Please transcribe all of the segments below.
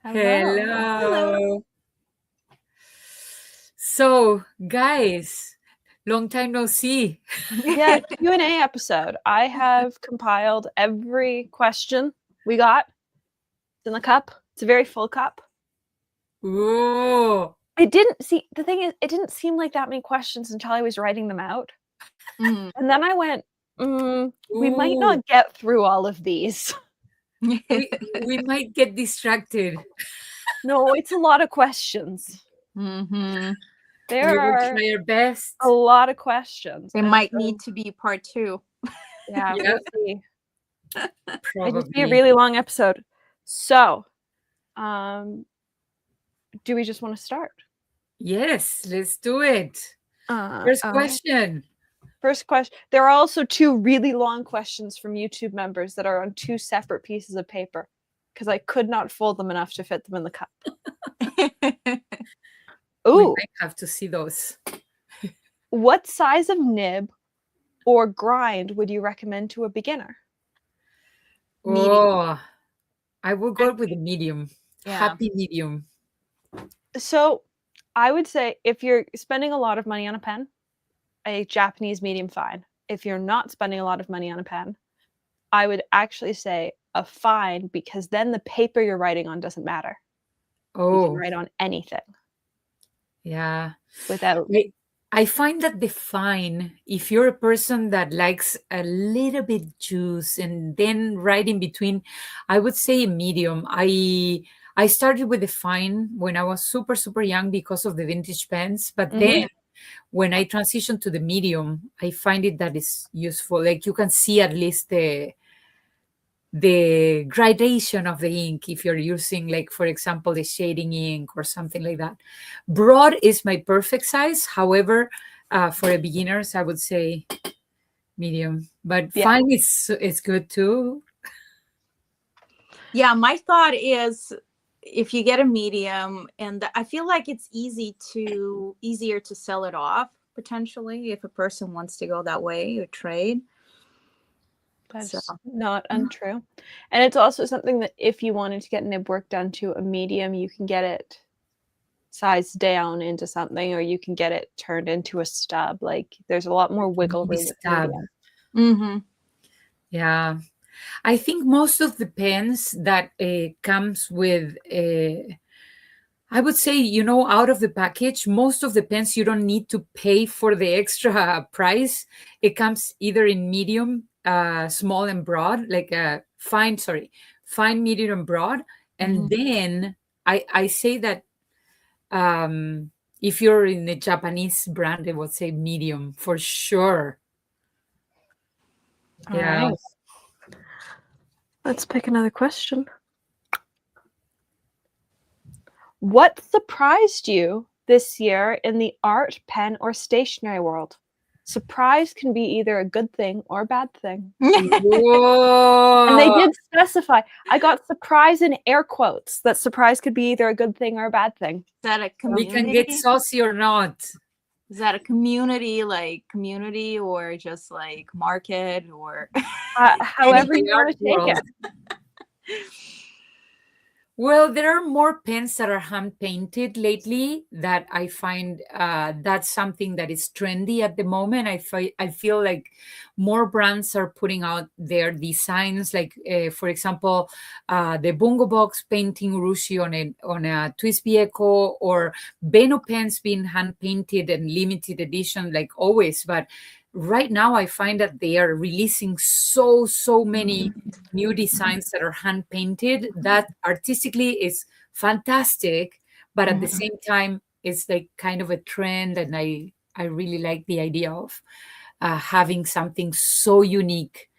Hello. Hello. So, guys, long time no see. Yeah, Q&A episode. I have compiled every question we got. It's in the cup. It's a very full cup. Ooh. The thing is, it didn't seem like that many questions until I was writing them out. Mm. And then I went, we might not get through all of these. We might get distracted. No, it's a lot of questions. Mm-hmm. There We will are try our best. a lot of questions. It might need to be part 2. Yeah, Yeah. we'll see. Probably. It would be a really long episode. So, do we just want to start? Yes, let's do it. First question. First question. There are also 2 really long questions from YouTube members that are on 2 separate pieces of paper because I could not fold them enough to fit them in the cup. We Ooh. might have to see those. What size of nib or grind would you recommend to a beginner? Oh, I will go with the medium. Yeah. Happy medium. So I would say if you're spending a lot of money on a pen, a Japanese medium fine. If you're not spending a lot of money on a pen, I would actually say a fine because then the paper you're writing on doesn't matter. You can Oh, write on anything yeah. without. I find that the fine, if you're a person that likes a little bit juice and then right in between, I would say medium. I started with the fine when I was super young because of the vintage pens, but then when I transitioned to the medium, I find it that is useful. Like you can see at least the gradation of the ink if you're using, like, for example, the shading ink or something like that. Broad is my perfect size. However, for a beginners, I would say medium, but fine is good too. Yeah, my thought is if you get a medium, and I feel like it's easier to sell it off potentially if a person wants to go that way or trade. That's not untrue. And it's also something that if you wanted to get nib work done to a medium, you can get it sized down into something, or you can get it turned into a stub. Like there's a lot more wiggle room with medium. Mm-hmm. Yeah. I think most of the pens that comes with, I would say, out of the package, most of the pens you don't need to pay for the extra price. It comes either in medium, small and broad, like fine, medium and broad. And then I say that if you're in a Japanese brand, I would say medium for sure. All right. Let's pick another question. What surprised you this year in the art, pen, or stationery world? Surprise can be either a good thing or a bad thing. Whoa. And they did specify. I got surprise in air quotes. That surprise could be either a good thing or a bad thing. Is that a community? We can get saucy or not. Is that a community or just like market or however you want to take it? Well, there are more pens that are hand painted lately that I find that's something that is trendy at the moment. I feel like more brands are putting out their designs, like for example, the Bungo Box painting Urushi on a Twisby Echo, or Beno pens being hand painted and limited edition, like always. But right now, I find that they are releasing so many new designs that are hand painted that artistically is fantastic, but at the same time, it's like kind of a trend, and I really like the idea of having something so unique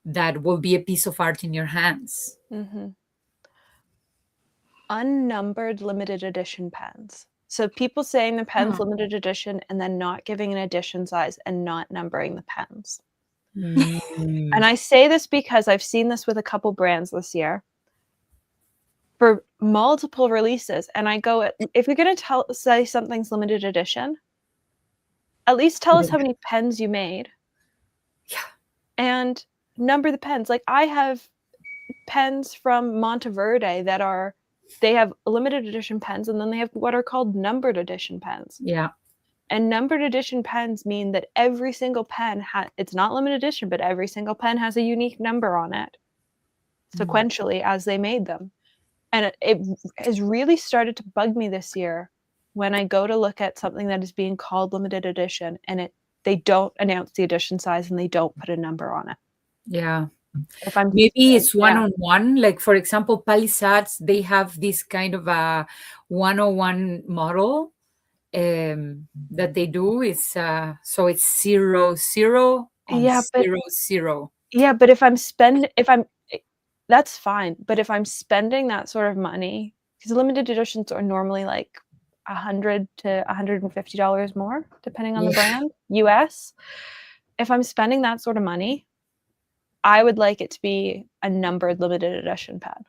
that will be a piece of art in your hands. Unnumbered limited edition pens. So people saying the pen's limited edition and then not giving an edition size and not numbering the pens. And I say this because I've seen this with a couple brands this year for multiple releases. And I go, if you're going to say something's limited edition, at least tell us how many pens you made. Yeah. And number the pens. Like I have pens from Monteverde that are they have limited edition pens, and then they have what are called numbered edition pens. Yeah. And numbered edition pens mean that every single pen it's not limited edition, but every single pen has a unique number on it sequentially as they made them. And it has really started to bug me this year when I go to look at something that is being called limited edition and they don't announce the edition size and they don't put a number on it. Yeah. If I'm Maybe it's one-on-one. Like, for example, Palisades, they have this kind of a 101 model that they do. It's so it's 0, 0 on 0, 0. Yeah, but that's fine. But if I'm spending that sort of money, because limited editions are normally like $100 to $150 more, depending on the brand, US. If I'm spending that sort of money, I would like it to be a numbered limited edition pen.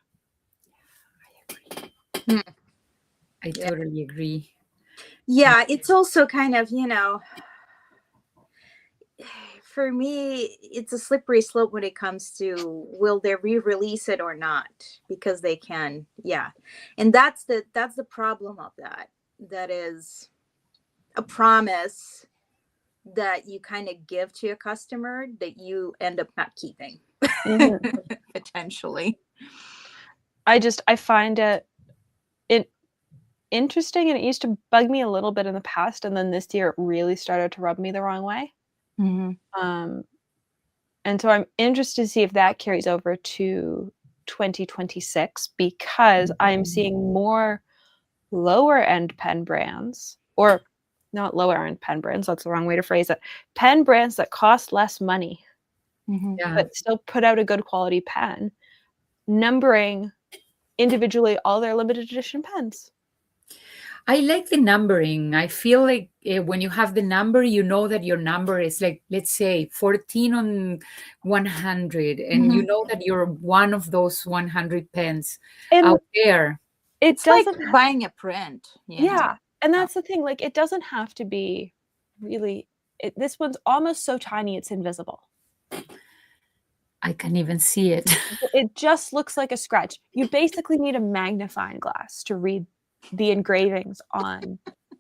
I totally agree. Yeah, it's also kind of, for me, it's a slippery slope when it comes to will they re-release it or not, because they can. Yeah. And that's the problem of that. That is a promise that you kind of give to a customer that you end up not keeping. Potentially. I find it interesting, and it used to bug me a little bit in the past, and then this year it really started to rub me the wrong way. And so I'm interested to see if that carries over to 2026, because I'm seeing more lower end pen brands, or not lower end pen brands, that's the wrong way to phrase it, pen brands that cost less money but still put out a good quality pen, numbering individually all their limited edition pens. I like the numbering. I feel like when you have the number, you know that your number is like, let's say 14 on 100, and you know that you're one of those 100 pens out there. It's like buying a print. Yeah. And that's the thing. Like, it doesn't have to be really, this one's almost so tiny it's invisible. I can't even see it. It just looks like a scratch. You basically need a magnifying glass to read the engravings on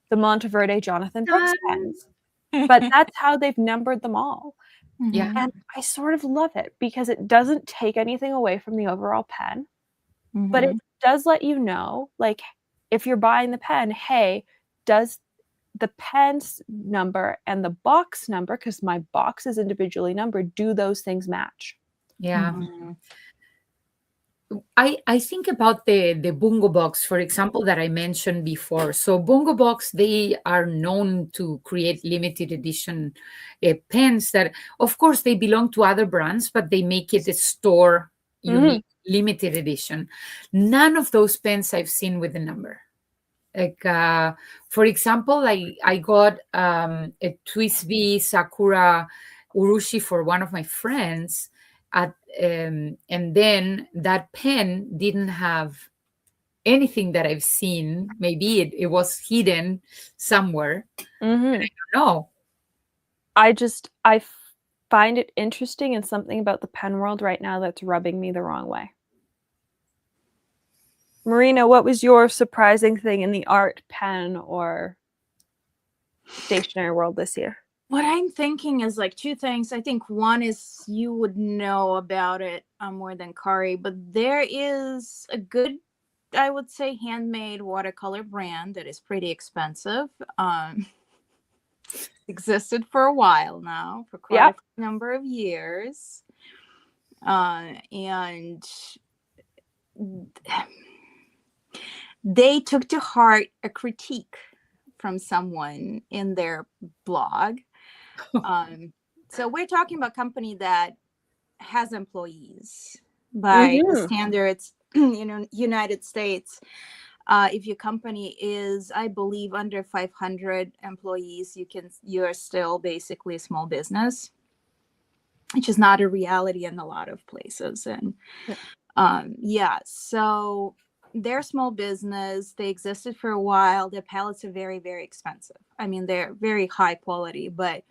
the Monteverde Jonathan Brooks pens. But that's how they've numbered them all. Yeah. And I sort of love it because it doesn't take anything away from the overall pen, but it does let you know, like, if you're buying the pen, hey, does the pen's number and the box number, because my box is individually numbered, do those things match? Yeah. I think about the Bungo Box, for example, that I mentioned before. So Bungo Box, they are known to create limited edition pens that, of course, they belong to other brands, but they make it a store unique limited edition. None of those pens I've seen with the number. Like, for example, I got a Twisby Sakura Urushi for one of my friends, and then that pen didn't have anything that I've seen. Maybe it was hidden somewhere. I don't know. I find it interesting, and something about the pen world right now that's rubbing me the wrong way. Marina, what was your surprising thing in the art, pen, or stationery world this year? What I'm thinking is like two things. I think one is you would know about it more than Kari, but there is a good, I would say, handmade watercolor brand that is pretty expensive. Existed for a while now, for quite a number of years. And they took to heart a critique from someone in their blog. So we're talking about a company that has employees by the standards, United States. If your company is, I believe, under 500 employees, you're still basically a small business, which is not a reality in a lot of places. And so they're a small business. They existed for a while. Their palettes are very, very expensive. I mean, they're very high quality, but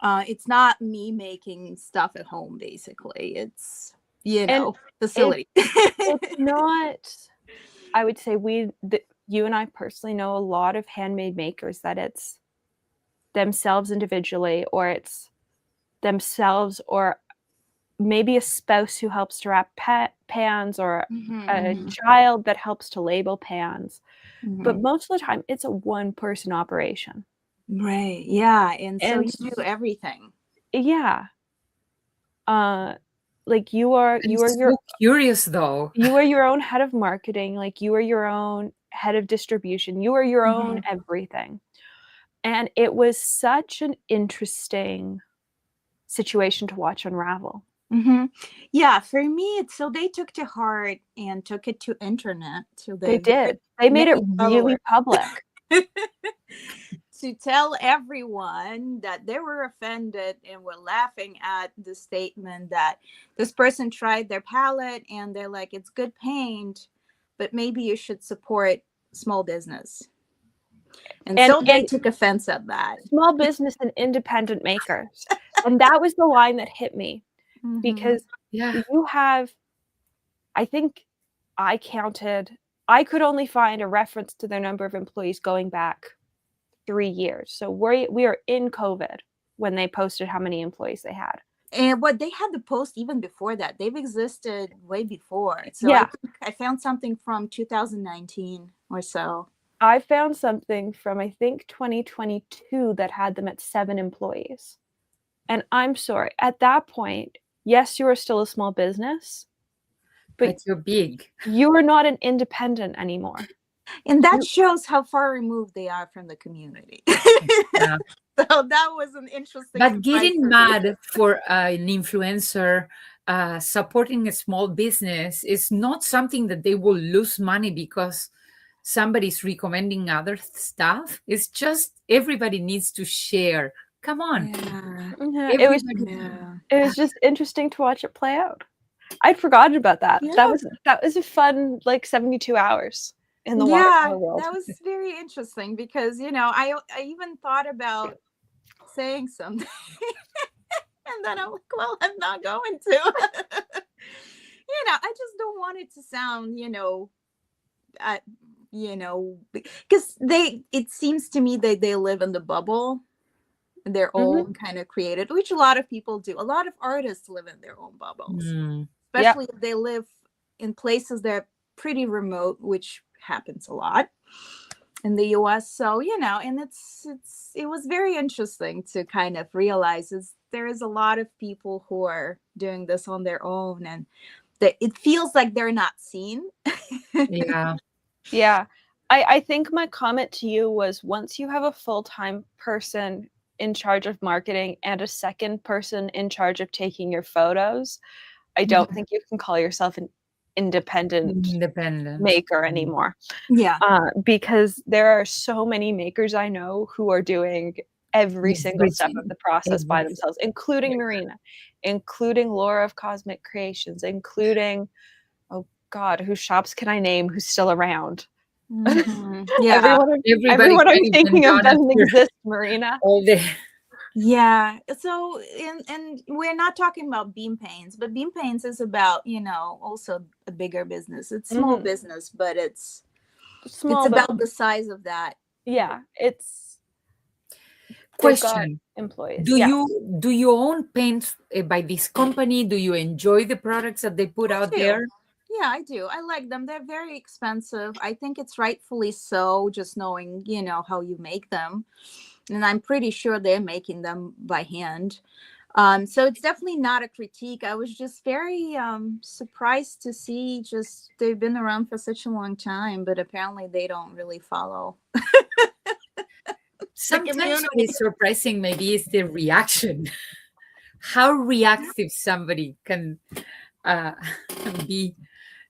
it's not me making stuff at home, basically. It's, facility. It's not, I would say you and I personally know a lot of handmade makers that it's themselves individually, or it's themselves, or maybe a spouse who helps to wrap pans, or a child that helps to label pans. But most of the time, it's a one-person operation. Right. Yeah. And so you do everything. Yeah. Like you are so curious though. You are your own head of marketing. Like you are your own head of distribution. You are your own everything. And it was such an interesting situation to watch unravel. Yeah, for me, so they took to heart and took it to internet. They did. They made it really public. To tell everyone that they were offended and were laughing at the statement that this person tried their palette and they're like, it's good paint, but maybe you should support small business. And so they took offense at that. Small business and independent makers. And that was the line that hit me. Because you have, I think I could only find a reference to their number of employees going back 3 years. So we are in COVID when they posted how many employees they had. And what they had the post even before that. They've existed way before. So I found something from 2019 or so. I found something from, I think, 2022 that had them at 7 employees. And I'm sorry, at that point, yes, you are still a small business, but you're big. You are not an independent anymore. And that shows how far removed they are from the community. Yeah. So that was an interesting. But getting mad for an influencer supporting a small business is not something that they will lose money because somebody's recommending other stuff. It's just everybody needs to share. Come on. Yeah. It was just interesting to watch it play out. I'd forgotten about that. Yeah. That was a fun 72 hours in the watercolor world. That was very interesting because I even thought about saying something and then I'm like, well, I'm not going to. I just don't want it to sound because it seems to me that they live in the bubble, their own kind of created, which a lot of people do. A lot of artists live in their own bubbles, especially if they live in places that are pretty remote, which happens a lot in the US. So, and it was very interesting to kind of realize there is a lot of people who are doing this on their own and that it feels like they're not seen. Yeah. I think my comment to you was, once you have a full-time person in charge of marketing and a second person in charge of taking your photos, I don't think you can call yourself an independent maker anymore. Yeah. Because there are so many makers I know who are doing every single step of the process by themselves, including Marina, including Laura of Cosmic Creations, including, oh God, whose shops can I name who's still around? Yeah. Everyone I'm thinking of doesn't exist, Marina. All day. Yeah. So, and we're not talking about beam paints, but beam paints is about, also a bigger business. It's small business, but it's about the size of that. Yeah. It's question. Employees. Do you own paints by this company? Do you enjoy the products that they put out there? Yeah, I do. I like them. They're very expensive. I think it's rightfully so, just knowing, how you make them. And I'm pretty sure they're making them by hand. So it's definitely not a critique. I was just very surprised to see they've been around for such a long time, but apparently they don't really follow. Sometimes what is surprising maybe is the reaction. How reactive somebody can be,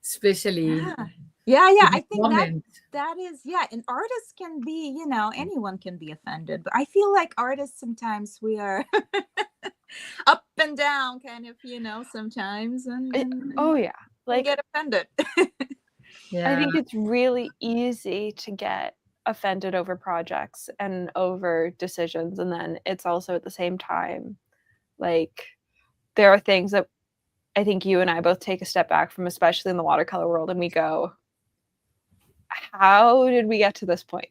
especially. Yeah. I think that is, and artists can be, anyone can be offended, but I feel like artists sometimes we are up and down kind of, sometimes and get offended. I think it's really easy to get offended over projects and over decisions, and then it's also at the same time there are things that I think you and I both take a step back from, especially in the watercolor world, and we go, how did we get to this point?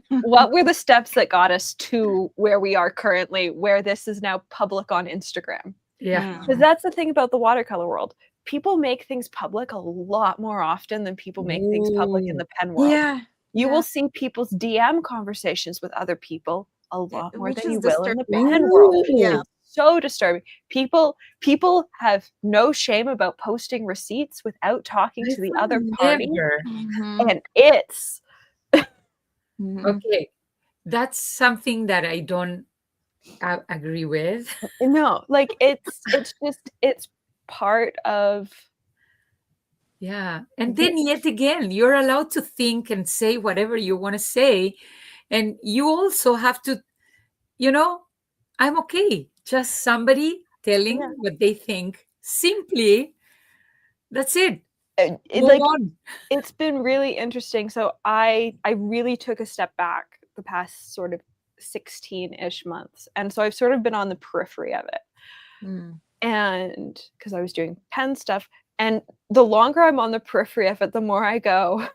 What were the steps that got us to where we are currently, where this is now public on Instagram? Yeah. Because that's the thing about the watercolor world. People make things public a lot more often than people make things public in the pen world. Yeah. You will see people's DM conversations with other people a lot more Which than is you will in the disturbing. pen world. Yeah. It's so disturbing. People have no shame about posting receipts without talking to the other party. Never. And it's Okay. That's something that I don't agree with. no, like it's part of Yeah. And then yet again, you're allowed to think and say whatever you want to say. And you also have to, I'm okay. Just somebody telling what they think. Simply, that's it. Move on. It's been really interesting. So I really took a step back the past sort of 16-ish months. And so I've sort of been on the periphery of it. And because I was doing pen stuff. And the longer I'm on the periphery of it, the more I go,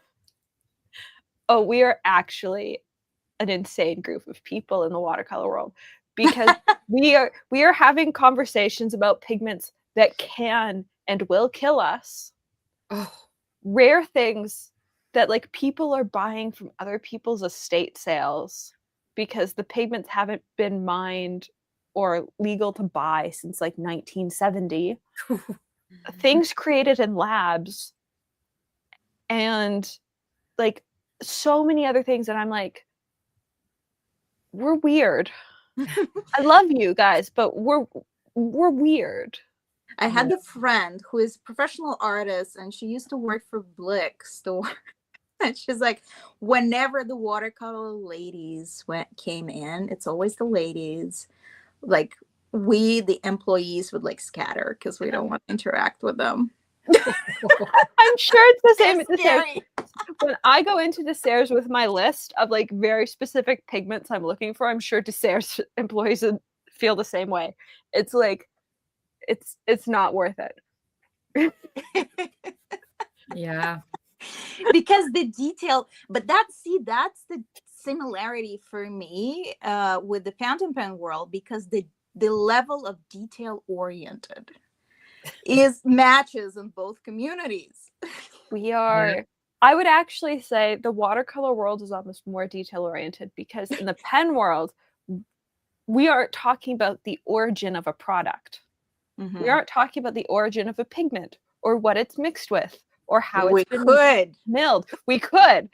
oh, we are actually an insane group of people in the watercolor world, because we are having conversations about pigments that can and will kill us. Rare things that like people are buying from other people's estate sales because the pigments haven't been mined or legal to buy since like 1970. Things created in labs, and like so many other things that I'm like, we're weird. I love you guys, but we're weird. I had a friend who is a professional artist, and she used to work for Blick store. And she's like, whenever the watercolor ladies came in, it's always the ladies. Like, we, the employees, would like scatter because we don't want to interact with them. I'm sure it's the same. It's scary. When I go into Desserts with my list of like very specific pigments I'm looking for, I'm sure Desserts employees would feel the same way. It's like, it's not worth it. Yeah. Because the detail, but that's the similarity for me with the fountain pen world, because the level of detail oriented matches in both communities. We are, I would actually say the watercolor world is almost more detail oriented, because in the pen world, we aren't talking about the origin of a product. We aren't talking about the origin of a pigment or what it's mixed with or how it's been milled. We could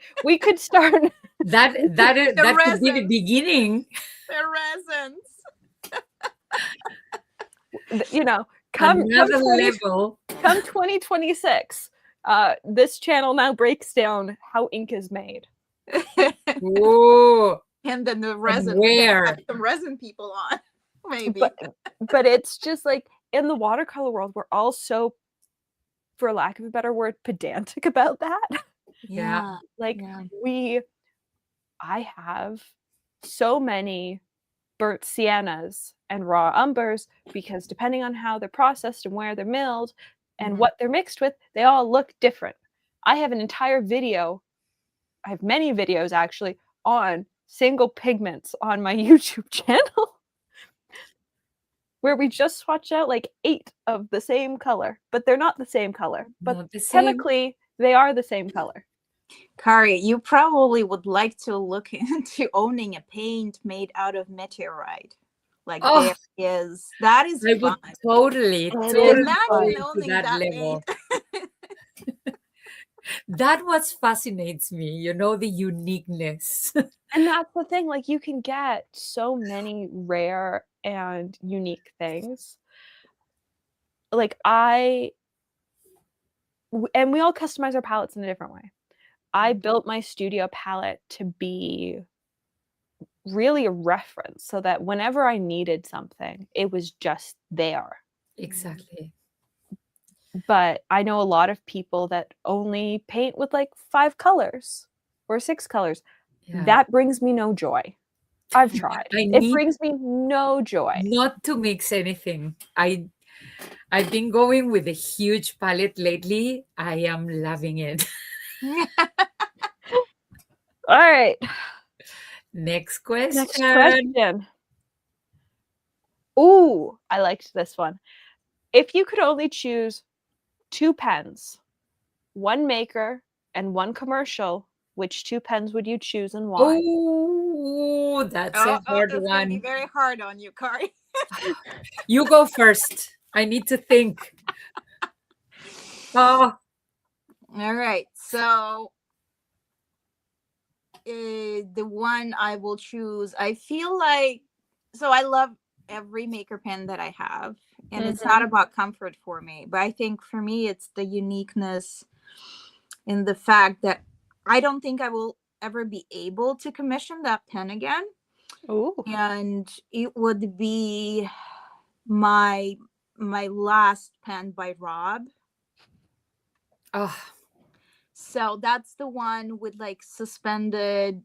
start that could be the beginning. The Another resins. Come level. Come 2026. This channel now breaks down how ink is made. Whoa. And then the resin. Where? The resin people on, maybe. But it's just like, in the watercolor world, we're all so, for lack of a better word, pedantic about that. Yeah. I have so many burnt siennas and raw umbers, because depending on how they're processed and where they're milled and what they're mixed with, they all look different. I have an entire video, I have many videos actually, on single pigments on my YouTube channel, where we just swatched out like 8 of the same color, but they're not the same color. But chemically, they are the same color. Kari, you probably would like to look into owning a paint made out of meteorite. Like, that is I would fun. totally Imagine owning that level. That what fascinates me, the uniqueness. And that's the thing, like, you can get so many rare and unique things. Like, and we all customize our palettes in a different way. I built my studio palette to be really a reference, so that whenever I needed something, it was just there. Exactly. But I know a lot of people that only paint with like 5 colors or 6 colors. Yeah. That brings me no joy. I've tried. It brings me no joy. Not to mix anything. I've been going with a huge palette lately. I am loving it. All right. Next question. Next question. Ooh, I liked this one. If you could only choose 2 pens, one maker and one commercial, which 2 pens would you choose and why? Oh, that's a hard it's gonna be one. very hard on you, Kari. You go first. I need to think. Oh, All right. So the one I will choose, I feel like, so I love every maker pen that I have, and it's not about comfort for me, but I think for me it's the uniqueness in the fact that I don't think I will ever be able to commission that pen again. Ooh. And it would be my last pen by Rob. oh, So that's the one with like suspended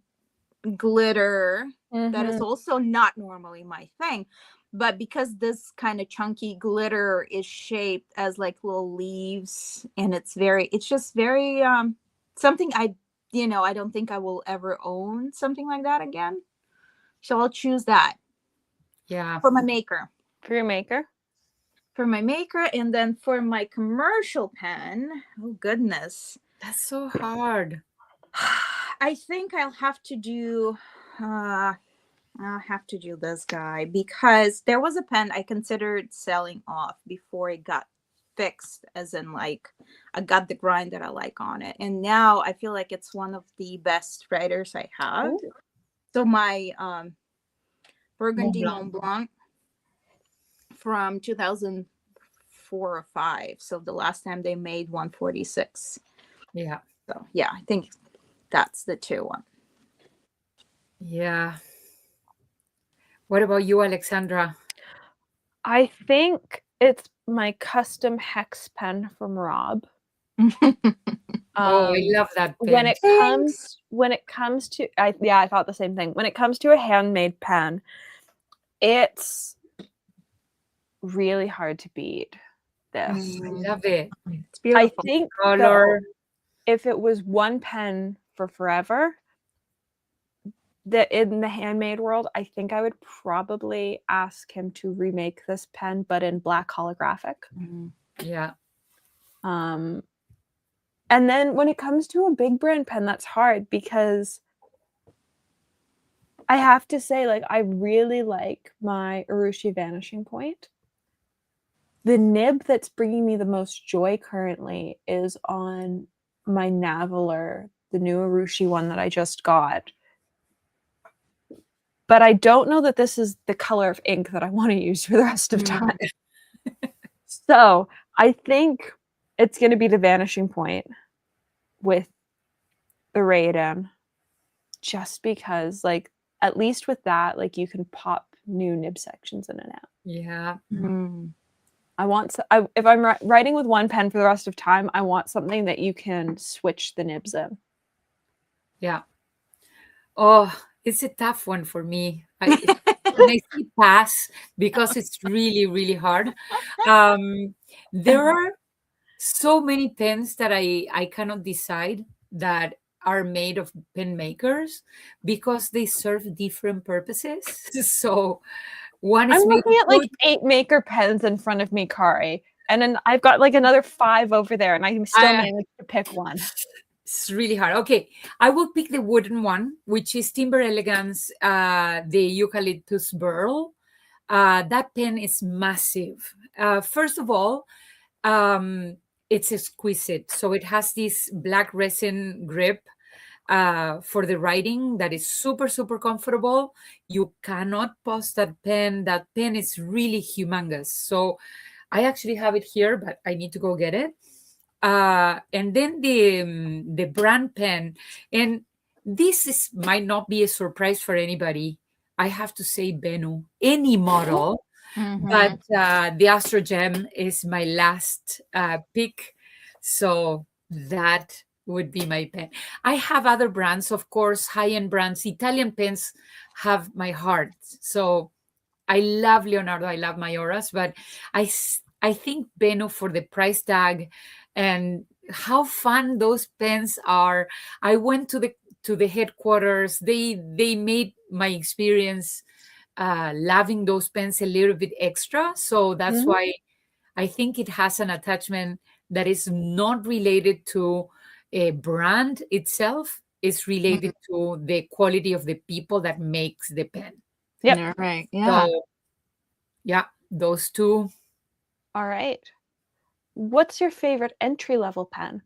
glitter that is also not normally my thing, but because this kind of chunky glitter is shaped as like little leaves, and it's just very something I don't think I will ever own something like that again. So I'll choose that yeah. for my maker. For your maker? For my maker, and then for my commercial pen, oh goodness, That's so hard. I think I'll have to do this guy, because there was a pen I considered selling off before it got fixed, as in like I got the grind that I like on it, and now I feel like it's one of the best writers I have. Ooh. So my Burgundy Mont Mont Blanc from 2004 or 5, so the last time they made 146. Yeah. So yeah, I think that's the 2-1. Yeah. What about you, Alexandra? I think it's my custom hex pen from Rob. Oh, I love that pen. When it comes to I thought the same thing. When it comes to a handmade pen, it's really hard to beat this. I love it. It's beautiful. I think Color. if it was one pen for forever, that in the handmade world, I think I would probably ask him to remake this pen, but in black holographic. Yeah. And then when it comes to a big brand pen, that's hard, because I have to say, like, I really like my Urushi Vanishing Point. The nib that's bringing me the most joy currently is on my Naviler, the new Urushi one that I just got. But I don't know that this is the color of ink that I want to use for the rest of time. So I think it's going to be the Vanishing Point with the Raiden, just because, like, at least with that, like, you can pop new nib sections in and out. Yeah. If I'm writing with one pen for the rest of time, I want something that you can switch the nibs in. Yeah. Oh, it's a tough one for me. When I say pass, because it's really, really hard. There are so many pens that I cannot decide that are made of pen makers, because they serve different purposes. So one is I'm made looking of at like wood. 8 maker pens in front of me, Kari. And then I've got like another 5 over there, and I still managed to pick one. It's really hard. Okay, I will pick the wooden one, which is Timber Elegance, the Eucalyptus Burl. That pen is massive. First of all, it's exquisite. So it has this black resin grip for the writing that is super, super comfortable. You cannot pause that pen. That pen is really humongous. So I actually have it here, but I need to go get it. And then the brand pen, and this might not be a surprise for anybody. I have to say Bennu, any model, but the Astro Gem is my last pick. So that would be my pen. I have other brands, of course, high-end brands. Italian pens have my heart. So I love Leonardo, I love Majoras, but I think Bennu, for the price tag and how fun those pens are. I went to to the headquarters. They made my experience loving those pens a little bit extra. So that's why I think it has an attachment that is not related to a brand itself. It's related to the quality of the people that makes the pen. Yep. All right. Yeah. So, yeah, those two. All right. What's your favorite entry-level pen?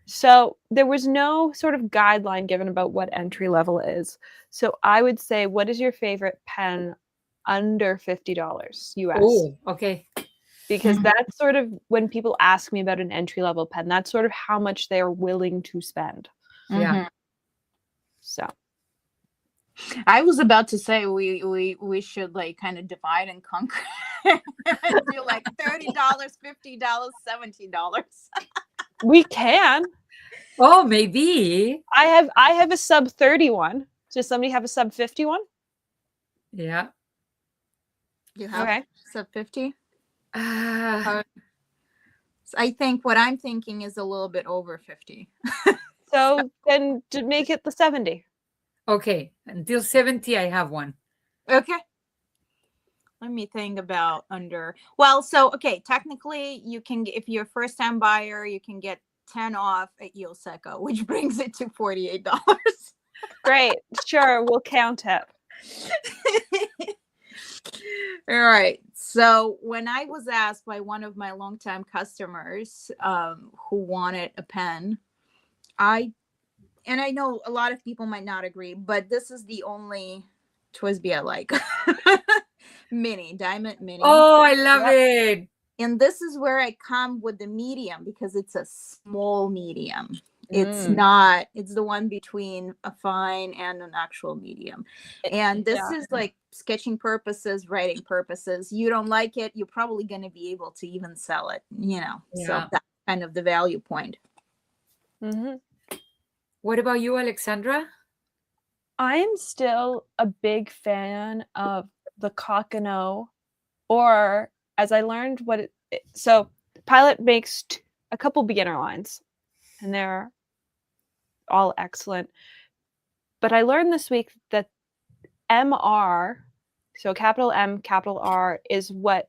So there was no sort of guideline given about what entry level is. So I would say, what is your favorite pen under $50 US? Oh, okay. Because that's sort of when people ask me about an entry level pen, that's sort of how much they're willing to spend. Yeah. So I was about to say we should like kind of divide and conquer and do like $30, $50, $70. we can. Oh, maybe. I have a sub 31. Does somebody have a sub 51? Yeah. You have Okay. sub 50? I think what I'm thinking is a little bit over 50. So then to make it the 70. Okay. Until 70, I have one. Okay. Let me think about under. Well, so okay, technically you can, if you're a first time buyer, you can get 10 off at Yield Seco, which brings it to $48. Great. Sure, we'll count it. All right. So when I was asked by one of my longtime customers who wanted a pen, I know a lot of people might not agree, but this is the only TWSBI I like. Mini, Diamond Mini. Oh, I love it. And this is where I come with the medium because it's a small medium. It's not, it's the one between a fine and an actual medium. And this is like sketching purposes, writing purposes. You don't like it, you're probably going to be able to even sell it, you know. Yeah. So that's kind of the value point. What about you, Alexandra? I'm still a big fan of the Kakano, or as I learned so Pilot makes a couple beginner lines, and they're all excellent. But I learned this week that MR, so capital M, capital R, is what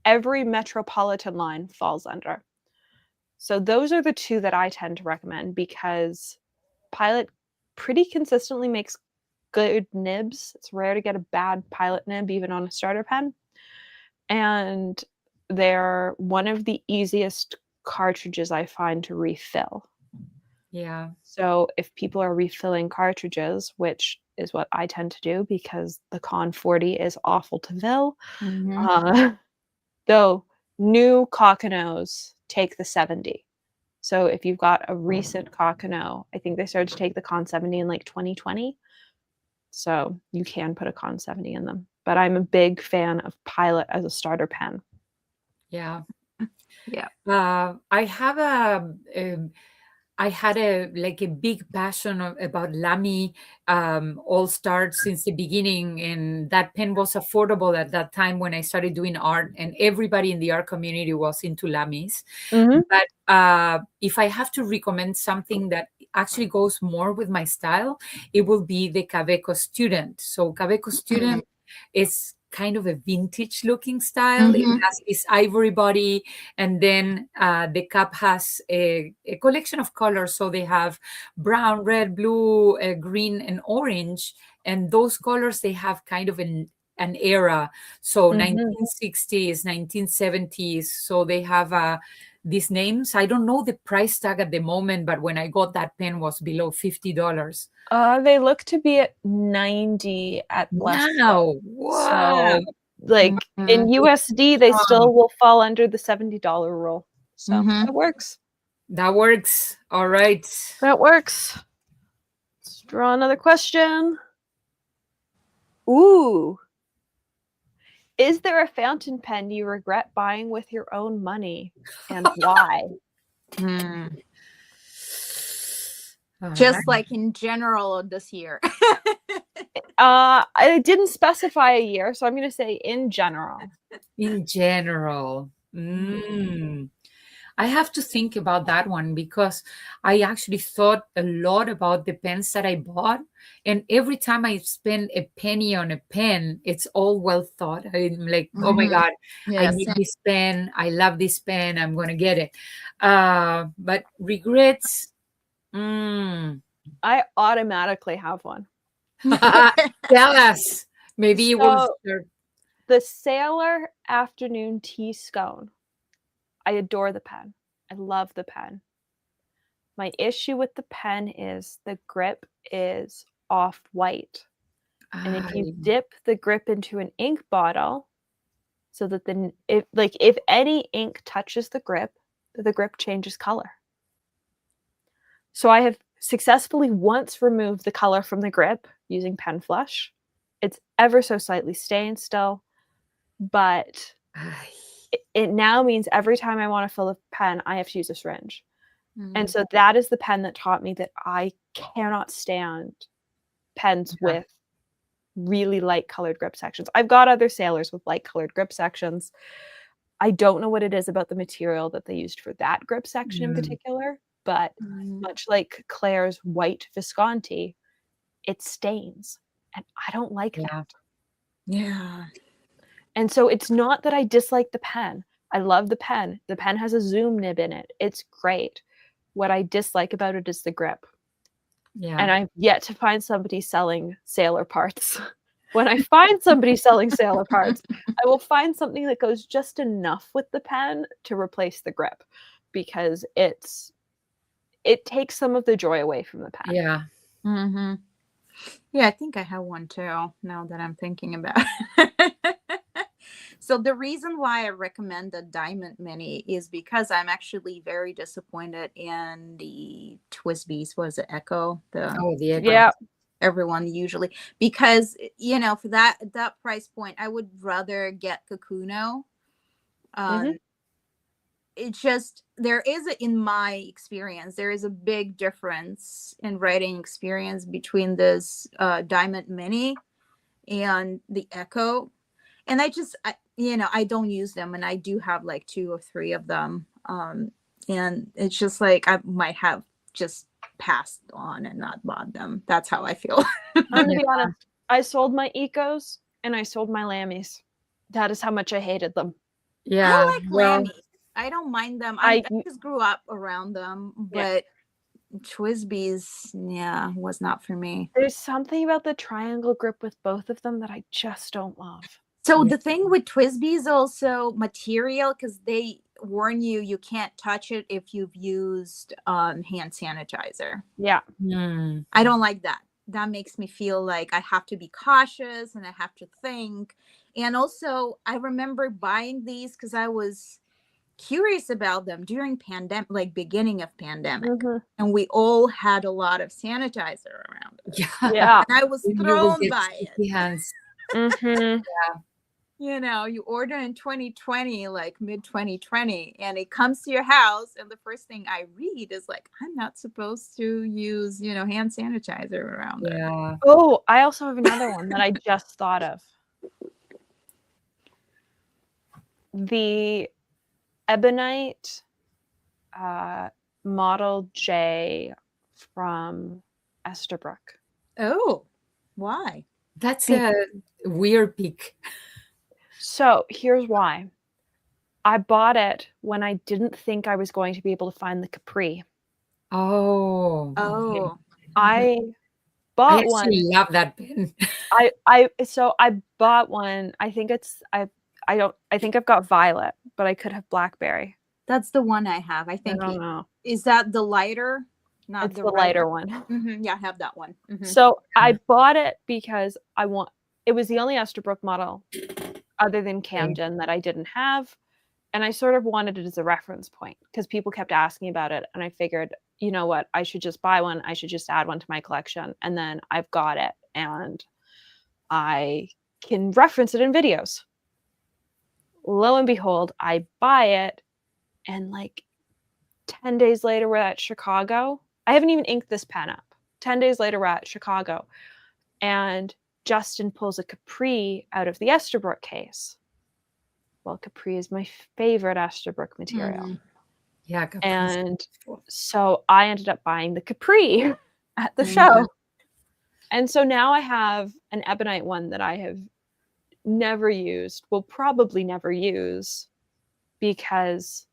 every metropolitan line falls under. So those are the two that I tend to recommend because Pilot pretty consistently makes good nibs. It's rare to get a bad Pilot nib, even on a starter pen. And they're one of the easiest cartridges I find to refill. Yeah. So if people are refilling cartridges, which is what I tend to do because the Con 40 is awful to fill, though new Kakanos take the 70. So if you've got a recent Kakano, I think they started to take the Con 70 in like 2020. So you can put a Con 70 in them. But I'm a big fan of Pilot as a starter pen. Yeah. Yeah. I had a big passion about Lamy All Star since the beginning, and that pen was affordable at that time when I started doing art, and everybody in the art community was into Lamys. But if I have to recommend something that actually goes more with my style, it will be the Kaweco Student. So Kaweco Student is kind of a vintage looking style. It has this ivory body, and then the cap has a collection of colors. So they have brown, red, blue, green, and orange. And those colors, they have kind of an era. So 1960s, 1970s. So they have these names. I don't know the price tag at the moment, but when I got that pen was below $50. They look to be at 90 at Blessed. Wow. So, like in USD, they still will fall under the $70 rule. So that works. That works. All right. That works. Let's draw another question. Ooh. Is there a fountain pen you regret buying with your own money, and why? Just like in general this year. I didn't specify a year, so I'm going to say in general. In general. I have to think about that one because I actually thought a lot about the pens that I bought. And every time I spend a penny on a pen, it's all well thought. I'm like, oh my God, I Yeah, need same. this pen. I love this pen. I'm going to get it. But regrets, mm. I automatically have one. Tell us. Maybe it will So start. the Sailor Afternoon Tea Scone. I adore the pen. I love the pen. My issue with the pen is the grip is off-white. And if you dip the grip into an ink bottle, so that if any ink touches the grip changes color. So I have successfully once removed the color from the grip using pen flush. It's ever so slightly stained still, but it now means every time I want to fill a pen, I have to use a syringe. And so that is the pen that taught me that I cannot stand pens with really light colored grip sections. I've got other Sailors with light colored grip sections. I don't know what it is about the material that they used for that grip section in particular, but much like Claire's white Visconti, it stains. And I don't like that. Yeah. And so it's not that I dislike the pen. I love the pen. The pen has a zoom nib in it. It's great. What I dislike about it is the grip. Yeah. And I've yet to find somebody selling Sailor parts. When I find somebody selling Sailor parts, I will find something that goes just enough with the pen to replace the grip, because it takes some of the joy away from the pen. Yeah. Mm-hmm. Yeah, I think I have one too, now that I'm thinking about it. So the reason why I recommend the Diamond Mini is because I'm actually very disappointed in the TWSBI's, was it Echo? The Echo. Yeah. everyone usually, because for that price point, I would rather get Kakuno. It's just, in my experience, there is a big difference in writing experience between this Diamond Mini and the Echo. And I don't use them, and I do have like 2 or 3 of them. And it's just like I might have just passed on and not bought them. That's how I feel. I'm gonna be honest. I sold my Ecos and I sold my Lammies. That is how much I hated them. Yeah. I like Lammies. I don't mind them. I just grew up around them, but TWSBI's, was not for me. There's something about the triangle grip with both of them that I just don't love. So the thing with TWSBI is also material, because they warn you can't touch it if you've used hand sanitizer. Yeah. I don't like that. That makes me feel like I have to be cautious and I have to think. And also, I remember buying these because I was curious about them during pandemic, like beginning of pandemic, and we all had a lot of sanitizer around us. Yeah. And I was thrown by it. Hands. You order in 2020, like mid 2020, and it comes to your house, and the first thing I read is like, I'm not supposed to use, hand sanitizer around it. Oh, I also have another one that I just thought of. The Ebonite Model J from Estabrook. Oh, why? That's a weird pick. So here's why. I bought it when I didn't think I was going to be able to find the Capri. Oh. I bought one. I love that pen. So I bought one. I think I've got violet, but I could have blackberry. That's the one I have. I think. I don't know. Is that the lighter? It's the lighter one. Yeah, I have that one. So I bought it because it was the only Estabrook model other than Camden that I didn't have. And I sort of wanted it as a reference point because people kept asking about it. And I figured, you know what, I should just buy one. I should just add one to my collection. And then I've got it and I can reference it in videos. Lo and behold, I buy it. And like 10 days later, we're at Chicago. I haven't even inked this pen up. 10 days later, we're at Chicago. And Justin pulls a Capri out of the Estabrook case. Well, Capri is my favorite Estabrook material. Yeah, Capri. And so I ended up buying the Capri at the show. And so now I have an ebonite one that I have never used, will probably never use, because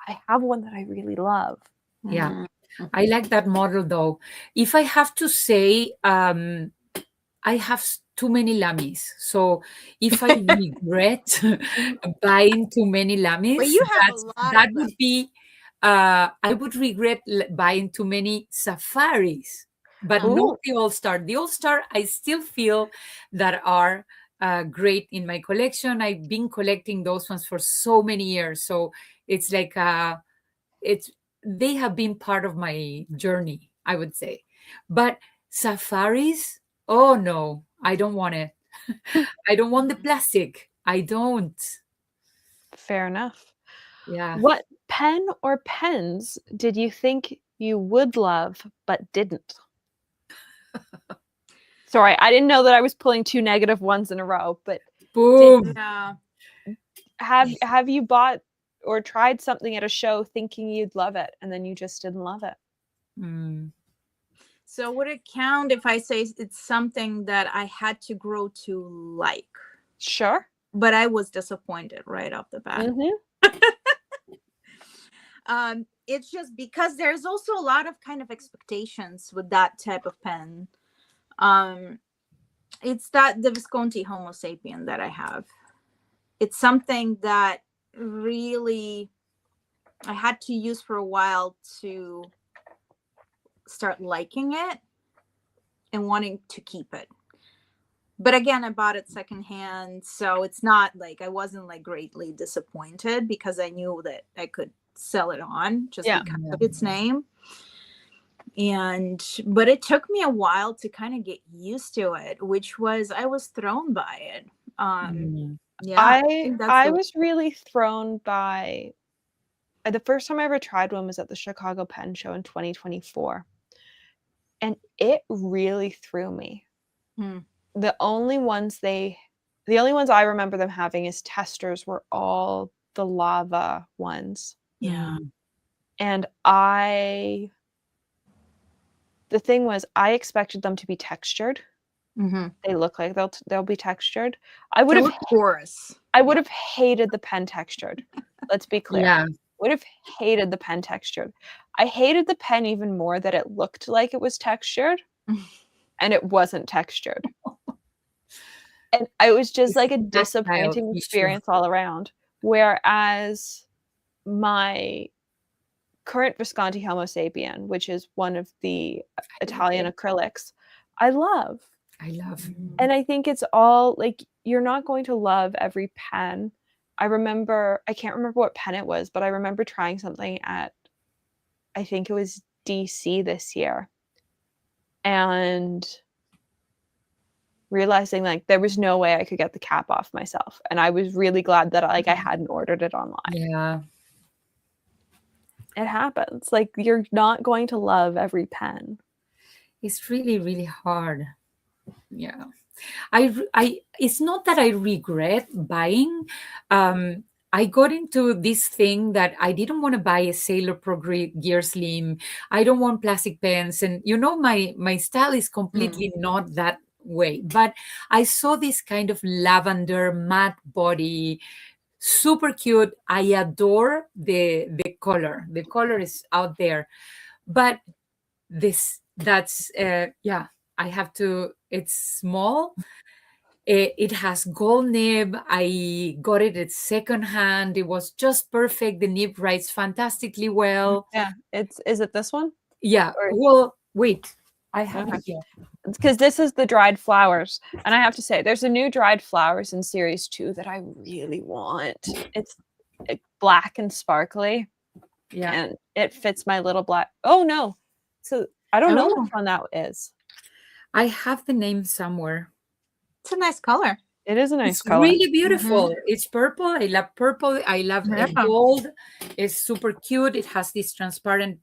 I have one that I really love. Yeah, I like that model though. If I have to say, I have too many lammies. So if I regret buying too many lammies, But you have a lot that of would them. be, I would regret buying too many safaris, but not Ooh. the All Star. The All Star, I still feel that are great in my collection. I've been collecting those ones for so many years. So it's like, they have been part of my journey, I would say. But safaris, oh no, I don't want it. I don't want the plastic. I don't. Fair enough. Yeah. What pen or pens did you think you would love but didn't? Sorry, I didn't know that I was pulling 2 negative ones in a row, but Boom. Yeah. have you bought or tried something at a show thinking you'd love it and then you just didn't love it? Mm. So would it count if I say it's something that I had to grow to like, Sure. but I was disappointed right off the bat? It's just because there's also a lot of kind of expectations with that type of pen. It's that the Visconti Homo sapien that I have. It's something that really I had to use for a while to start liking it and wanting to keep it. But again, I bought it secondhand, so it's not like I wasn't like greatly disappointed because I knew that I could sell it on just because of its name. But it took me a while to kind of get used to it, which was I was thrown by it. Yeah, I was really thrown by the first time I ever tried one was at the Chicago Pen Show in 2024. And it really threw me. The only ones I remember them having as testers were all the lava ones. Yeah. And the thing was, I expected them to be textured. They look like they'll be textured. I would have porous. I would have hated the pen textured. Let's be clear. Yeah. Would have hated the pen textured. I hated the pen even more that it looked like it was textured and it wasn't textured. And it was just like a disappointing experience all around. Whereas my current Visconti Homo sapien, which is one of the Italian acrylics, I love. And I think it's all like, you're not going to love every pen. I can't remember what pen it was, but I remember trying something at, I think it was DC this year, and realizing like there was no way I could get the cap off myself. And I was really glad that I hadn't ordered it online. Yeah. It happens. Like, you're not going to love every pen. It's really, really hard. Yeah. It's not that I regret buying. I got into this thing that I didn't want to buy a Sailor Pro Gear Slim. I don't want plastic pens. And my style is completely not that way. But I saw this kind of lavender matte body, super cute. I adore the color. The color is out there. But I have to, it's small. It has gold nib. I got it at secondhand. It was just perfect. The nib writes fantastically well. Yeah. Is it this one? Yeah. Well, wait. I have it here. Because this is the dried flowers. And I have to say, there's a new dried flowers in series 2 that I really want. It's black and sparkly. Yeah. And it fits my little black. Oh, no. So I don't know which one that is. I have the name somewhere. It's a nice color. It is a nice color. It's really beautiful. It's purple. I love purple. I love gold. It's super cute. It has this transparent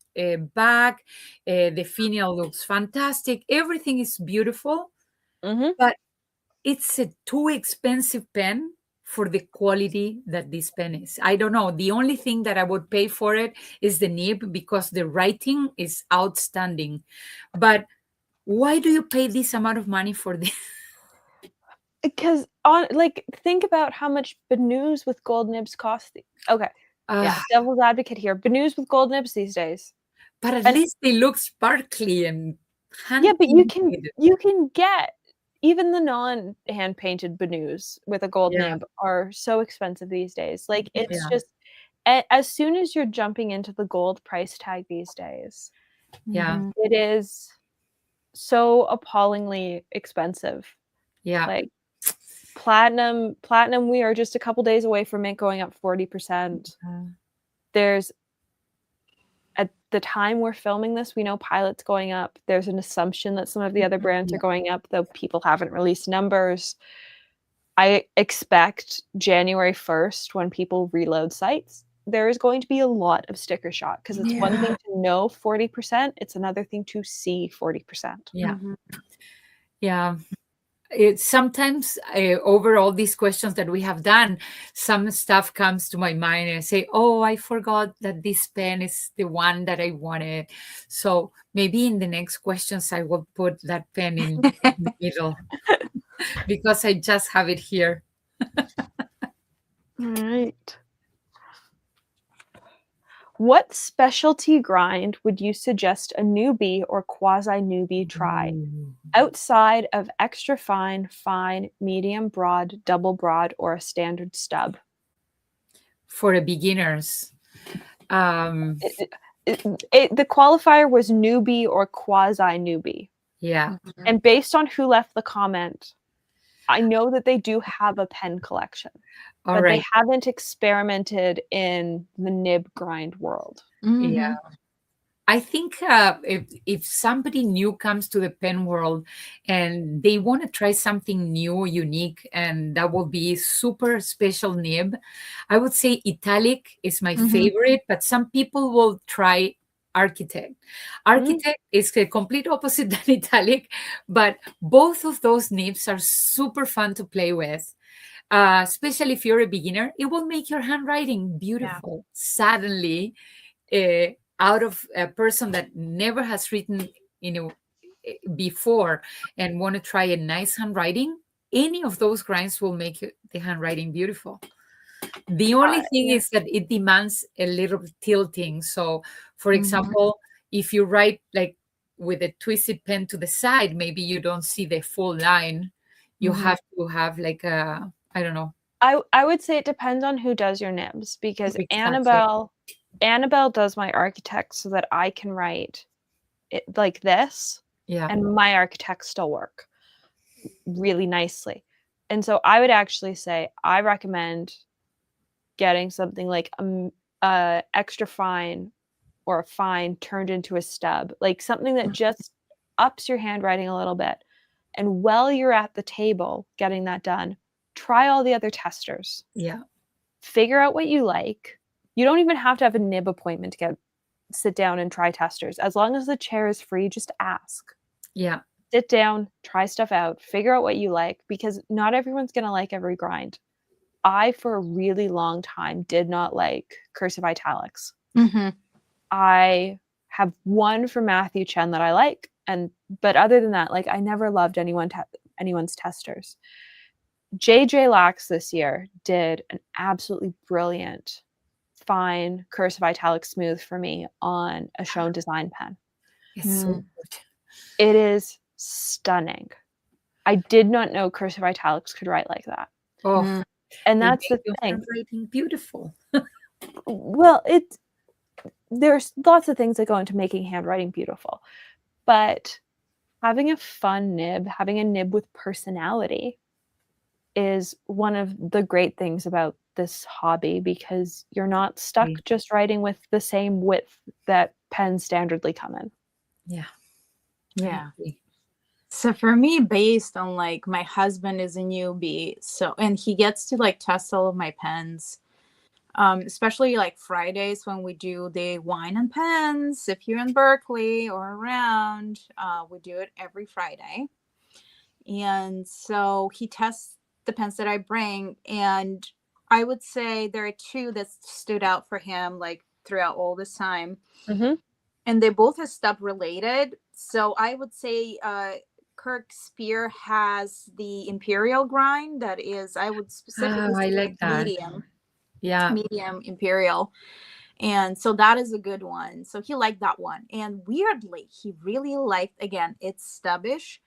back. The finial looks fantastic. Everything is beautiful. But it's a too expensive pen for the quality that this pen is. I don't know. The only thing that I would pay for it is the nib, because the writing is outstanding. But why do you pay this amount of money for this? Because think about how much Benoos with gold nibs cost. Okay, yeah, devil's advocate here. Benoos with gold nibs these days. But at least they look sparkly and yeah, but you can get even the non-hand painted Benoos with a gold nib are so expensive these days. Like it's just as soon as you're jumping into the gold price tag these days, it is so appallingly expensive. Yeah. Like platinum, we are just a couple days away from it going up 40%. There's, at the time we're filming this, we know Pilot's going up. There's an assumption that some of the other brands are going up, though people haven't released numbers. I expect January 1st, when people reload sites, there is going to be a lot of sticker shock, because it's one thing to know 40%, it's another thing to see 40%. Yeah. Yeah. Sometimes over all these questions that we have done, some stuff comes to my mind and I say, oh, I forgot that this pen is the one that I wanted. So maybe in the next questions, I will put that pen in the middle because I just have it here. All right. What specialty grind would you suggest a newbie or quasi-newbie try outside of extra fine, fine, medium broad, double broad, or a standard stub? For the beginners. The qualifier was newbie or quasi-newbie. Yeah. And based on who left the comment, I know that they do have a pen collection. But they haven't experimented in the nib grind world. Yeah. I think if somebody new comes to the pen world and they want to try something new, unique, and that will be super special nib, I would say Italic is my favorite, but some people will try Architect. Architect is the complete opposite than Italic, but both of those nibs are super fun to play with. Especially if you're a beginner, it will make your handwriting beautiful. Suddenly, out of a person that never has written before and want to try a nice handwriting, any of those grinds will make the handwriting beautiful. The only thing is that it demands a little tilting. So, for example, if you write like with a twisted pen to the side, maybe you don't see the full line. You have to have like a, I don't know. I would say it depends on who does your nibs, because Annabelle does my Architect so that I can write it like this, and my Architects still work really nicely. And so I would actually say I recommend getting something like a extra fine or a fine turned into a stub, like something that just ups your handwriting a little bit. And while you're at the table getting that done, try all the other testers. Yeah. Figure out what you like. You don't even have to have a nib appointment to sit down and try testers. As long as the chair is free, just ask. Yeah. Sit down, try stuff out, figure out what you like, because not everyone's going to like every grind. I, for a really long time, did not like cursive italics. I have one from Matthew Chen that I like, but other than that, like I never loved anyone's testers. JJ Lax this year did an absolutely brilliant fine cursive italic smooth for me on a Schoen design pen. It's so good. It is stunning. I did not know cursive italics could write like that. Oh, and that's the thing. Handwriting beautiful. Well, there's lots of things that go into making handwriting beautiful, but having a fun nib, having a nib with personality, is one of the great things about this hobby, because you're not stuck just writing with the same width that pens standardly come in. Yeah. So for me, based on like my husband is a newbie, and he gets to like test all of my pens, especially like Fridays when we do the wine and pens. If you're in Berkeley or around, we do it every Friday. And so he tests the pens that I bring. And I would say there are two that stood out for him, like throughout all this time. Mm-hmm. And they both are stub related. So I would say Kirk Spear has the Imperial grind. That is, I would specifically I say like that. medium Imperial. And so that is a good one. So he liked that one. And weirdly, he really liked, again, it's stubbish,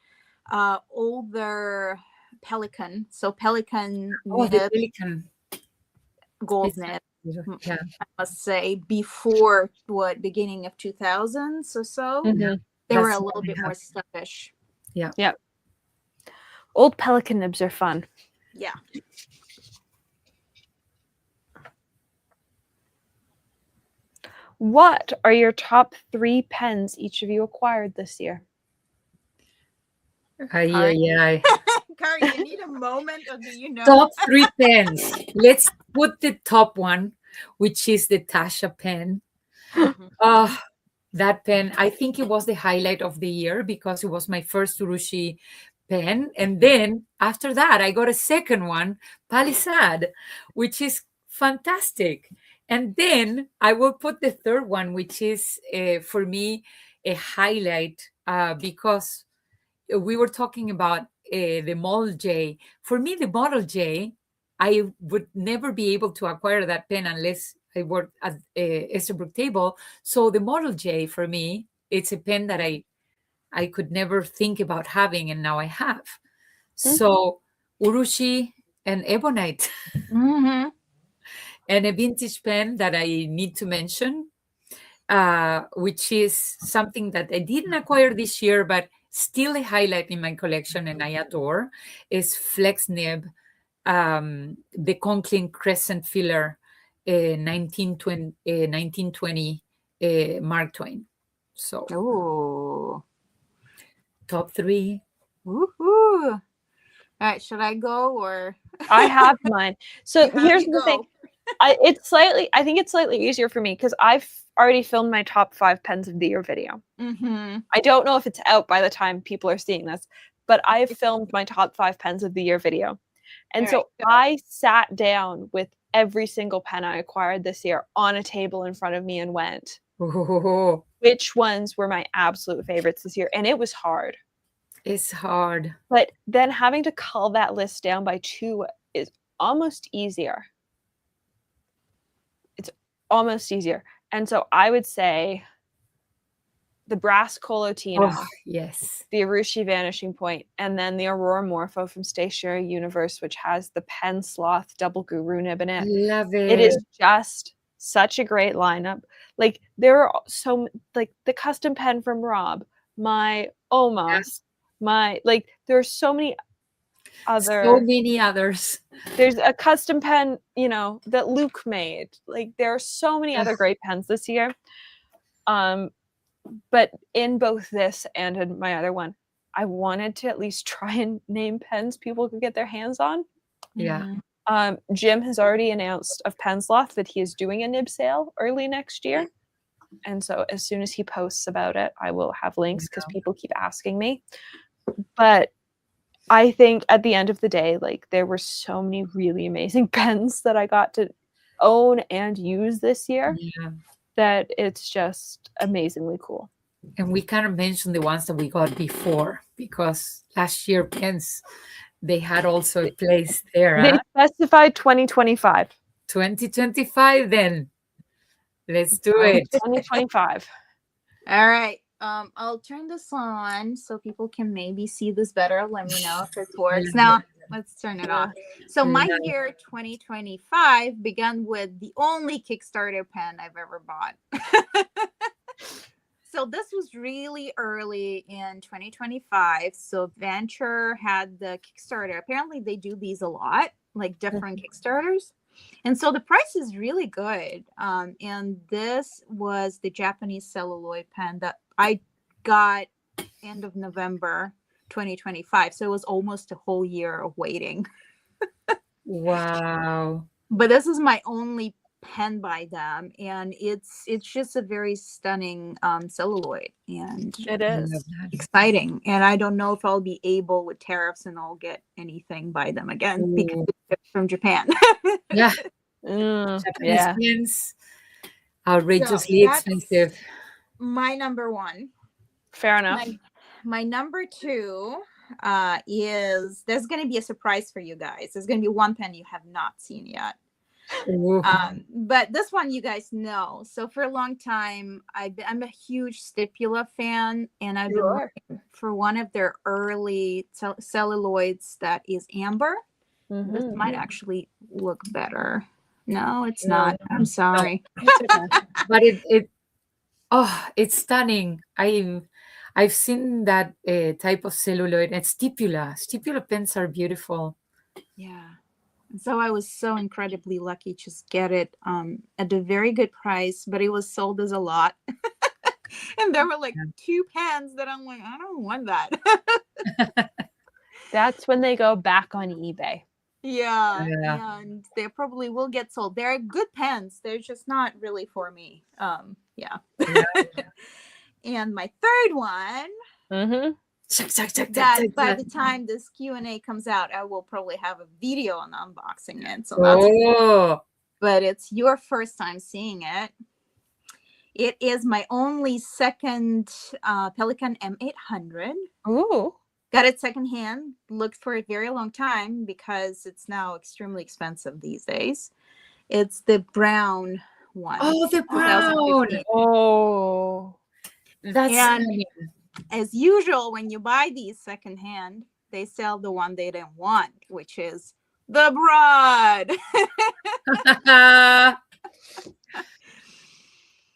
older Pelican. So Pelican The Pelican. gold nib. Yeah. I must say, before beginning of 2000s or so. Mm-hmm. They were a little bit more stubbish. Yeah. Yeah. Old Pelican nibs are fun. Yeah. What are your top 3 pens each of you acquired this year? Kari, you need a moment, or do you know? Top 3 pens. Let's put the top one, which is the Tasha pen. That pen, I think it was the highlight of the year because it was my first Urushi pen. And then after that, I got a second one, Palisade, which is fantastic. And then I will put the third one, which is for me a highlight because we were talking about the Model J. For me, the Model J, I would never be able to acquire that pen unless I worked at Estabrook Table. So the Model J for me, it's a pen that I could never think about having, and now I have. So Urushi and Ebonite. And a vintage pen that I need to mention, which is something that I didn't acquire this year, but still a highlight in my collection and I adore, is Flex Nib, the Conklin Crescent Filler 1920 Mark Twain. So, top 3. Woohoo! All right, should I go or? I have mine. So here's the thing. I think it's slightly easier for me because I've already filmed my top 5 pens of the year video. I don't know if it's out by the time people are seeing this, but I've filmed my top 5 pens of the year video. And I sat down with every single pen I acquired this year on a table in front of me and went, which ones were my absolute favorites this year? And it was hard. It's hard. But then having to cull that list down by 2 is almost easier. It's almost easier. And so I would say the Brass Colotino, yes, the Urushi Vanishing Point, and then the Aurora Morpho from Stationary Universe, which has the Pen Sloth Double Guru Nib in it. Love it. It is just such a great lineup. Like there are like the custom pen from Rob, my Omos, there are so many others. There's a custom pen, that Luke made. Like there are so many other great pens this year. But in both this and in my other one, I wanted to at least try and name pens people could get their hands on. Yeah. Jim has already announced of Pensloth that he is doing a nib sale early next year. And so as soon as he posts about it, I will have links because people keep asking me. But I think at the end of the day, there were so many really amazing pens that I got to own and use this year that it's just amazingly cool. And we kind of mentioned the ones that we got before because last year pens, they had also a place there. They specified 2025. 2025 then. Let's do it. 2025. All right. I'll turn this on so people can maybe see this better. Let me know if it works. Now, let's turn it off. So my year 2025 began with the only Kickstarter pen I've ever bought. So this was really early in 2025. So Venture had the Kickstarter. Apparently they do these a lot, like different Kickstarters. And so the price is really good. And this was the Japanese celluloid pen that I got end of November 2025. So it was almost a whole year of waiting. Wow. But this is my only pen by them, and it's just a very stunning celluloid, and It I love is. that. exciting. And I don't know if I'll be able with tariffs and I'll get anything by them again because Ooh. it's from Japan. Yeah, Mm, Japanese yeah. pens, So outrageously that's expensive. my number one. Fair enough. My number two is, there's going to be a surprise for you guys. There's going to be one pen you have not seen yet. Ooh. But this one you guys know. So for a long time, I'm a huge Stipula fan, and I've been looking for one of their early celluloids that is amber. This Mhm. might actually look better. No, it's No, not. I'm sorry. but it's stunning. I've seen that type of celluloid and stipula pens are beautiful. Yeah. So I was so incredibly lucky to just get it at a very good price, but it was sold as a lot. And there were like 2 pens that I'm like, I don't want that. That's when they go back on eBay. Yeah, Yeah. and they probably will get sold. They're good pens. They're just not really for me. Yeah. And my third one, Mhm. that by the time this Q&A comes out, I will probably have a video on unboxing it. So that's but it's your first time seeing it. It is my only second Pelican M800. Ooh. Got it secondhand. Looked for a very long time because it's now extremely expensive these days. It's the brown one. Oh, the brown. 2015. Oh. That's And stunning. as usual, when you buy these secondhand, they sell the one they didn't want, which is the broad.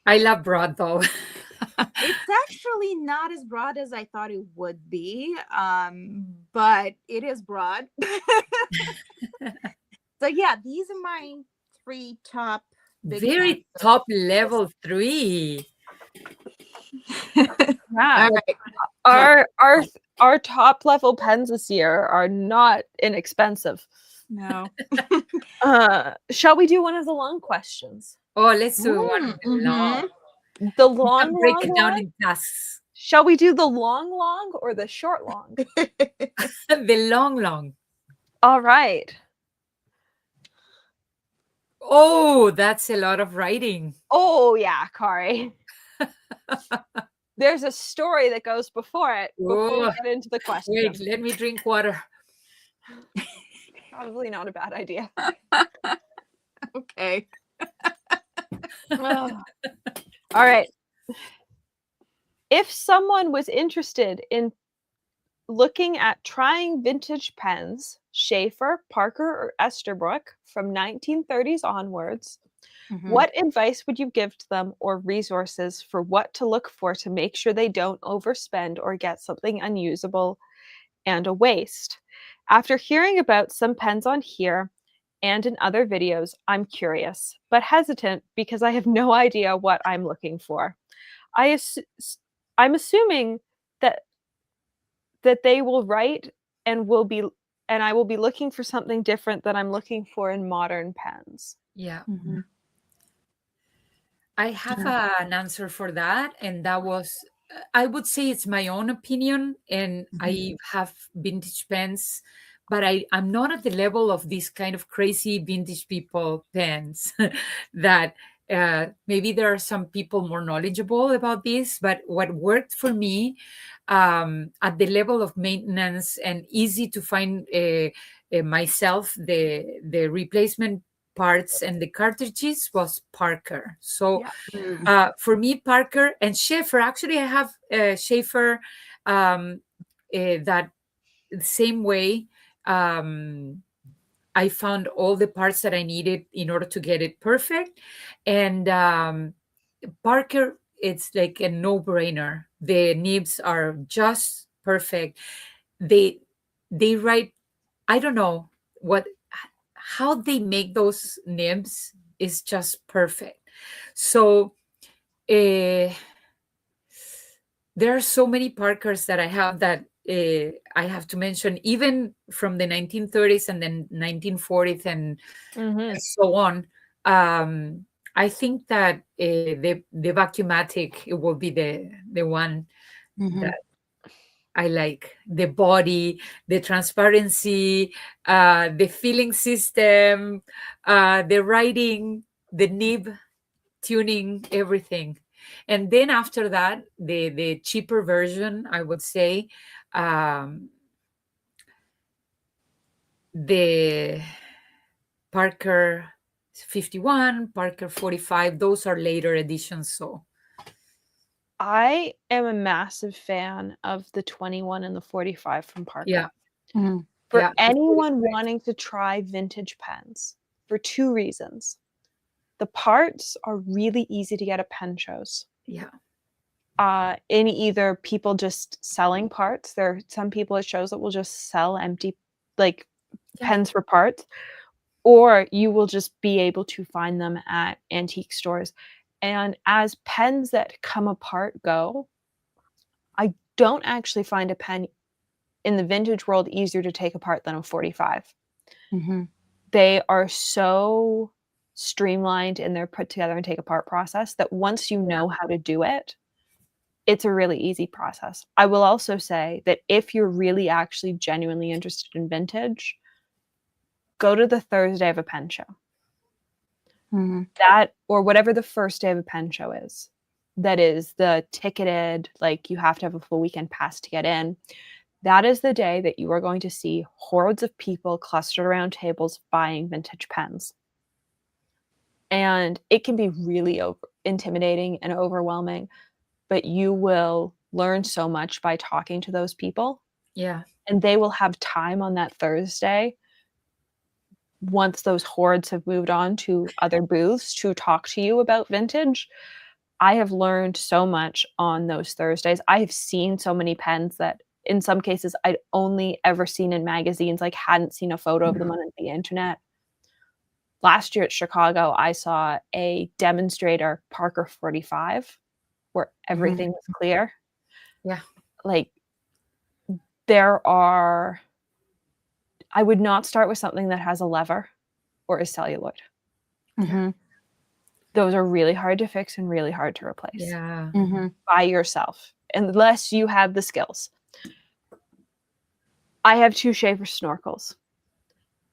I love broad though. It's actually not as broad as I thought it would be, but it is broad. So yeah, these are my 3 top big Very pens. top level 3. Yeah. All right. Our top level pens this year are not inexpensive. No. Shall we do one of the long questions? Oh, let's do one of the long. The We long, can break long, it down long? in tasks. Shall we do the long or the short long? The long. All right. Oh, that's a lot of writing. Oh yeah, Kari. There's a story that goes before it before we get into the question. Wait, let me drink water. Probably not a bad idea. Okay. Oh. All right. If someone was interested in looking at trying vintage pens, Schaefer, Parker, or Esterbrook from 1930s onwards, what advice would you give to them or resources for what to look for to make sure they don't overspend or get something unusable and a waste? After hearing about some pens on here and in other videos, I'm curious, but hesitant because I have no idea what I'm looking for. I'm assuming that they will write and I will be looking for something different than I'm looking for in modern pens. Yeah. I have an answer for that, and that was, I would say it's my own opinion, and I have vintage pens, but I'm not at the level of these kind of crazy vintage people pens that maybe there are some people more knowledgeable about this, but what worked for me at the level of maintenance and easy to find myself, the replacement parts and the cartridges was Parker. So for me, Parker and Schaefer, actually I have Schaefer that same way. I found all the parts that I needed in order to get it perfect. And Parker, it's like a no-brainer. The nibs are just perfect. They write, I don't know how they make those nibs is just perfect. So there are so many Parkers that I have that I have to mention, even from the 1930s and then 1940s and so on. I think that the Vacuumatic, it will be the one that I like. The body, the transparency, the feeling system, the writing, the nib tuning, everything. And then after that, the cheaper version, I would say, the Parker 51, Parker 45, those are later editions. So I am a massive fan of the 21 and the 45 from Parker. yeah. For Yeah, anyone wanting to try vintage pens, for two reasons. The parts are really easy to get at pen shows. yeah, In either people just selling parts. There are some people at shows that will just sell empty, like, pens for parts, or you will just be able to find them at antique stores. And as pens that come apart go, I don't actually find a pen in the vintage world easier to take apart than a 45. They are so streamlined in their put together and take apart process that once you know how to do it, it's a really easy process. I will also say that if you're really actually genuinely interested in vintage, go to the Thursday of a pen show. That, or whatever the first day of a pen show is. That is the ticketed, like you have to have a full weekend pass to get in. That is the day that you are going to see hordes of people clustered around tables buying vintage pens. And it can be really intimidating and overwhelming, but you will learn so much by talking to those people. yeah, And they will have time on that Thursday, once those hordes have moved on to other booths, to talk to you about vintage. I have learned so much on those Thursdays. I have seen so many pens that in some cases I'd only ever seen in magazines, like hadn't seen a photo of them on the internet. Last year at Chicago, I saw a demonstrator Parker 45 where everything was clear. yeah, Like, I would not start with something that has a lever or is celluloid. Those are really hard to fix and really hard to replace. yeah. By yourself, unless you have the skills. I have 2 Schaefer snorkels.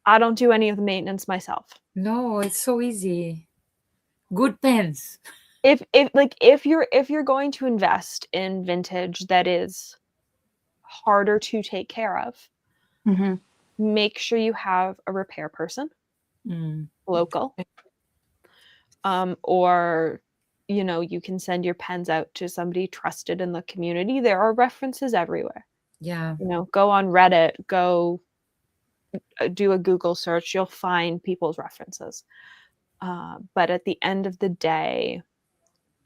I don't do any of the maintenance myself. No, it's so easy. Good pens. If you're going to invest in vintage that is harder to take care of, make sure you have a repair person, local, or you can send your pens out to somebody trusted in the community. There are references everywhere. Yeah, Go on Reddit, go do a Google search, you'll find people's references. But at the end of the day,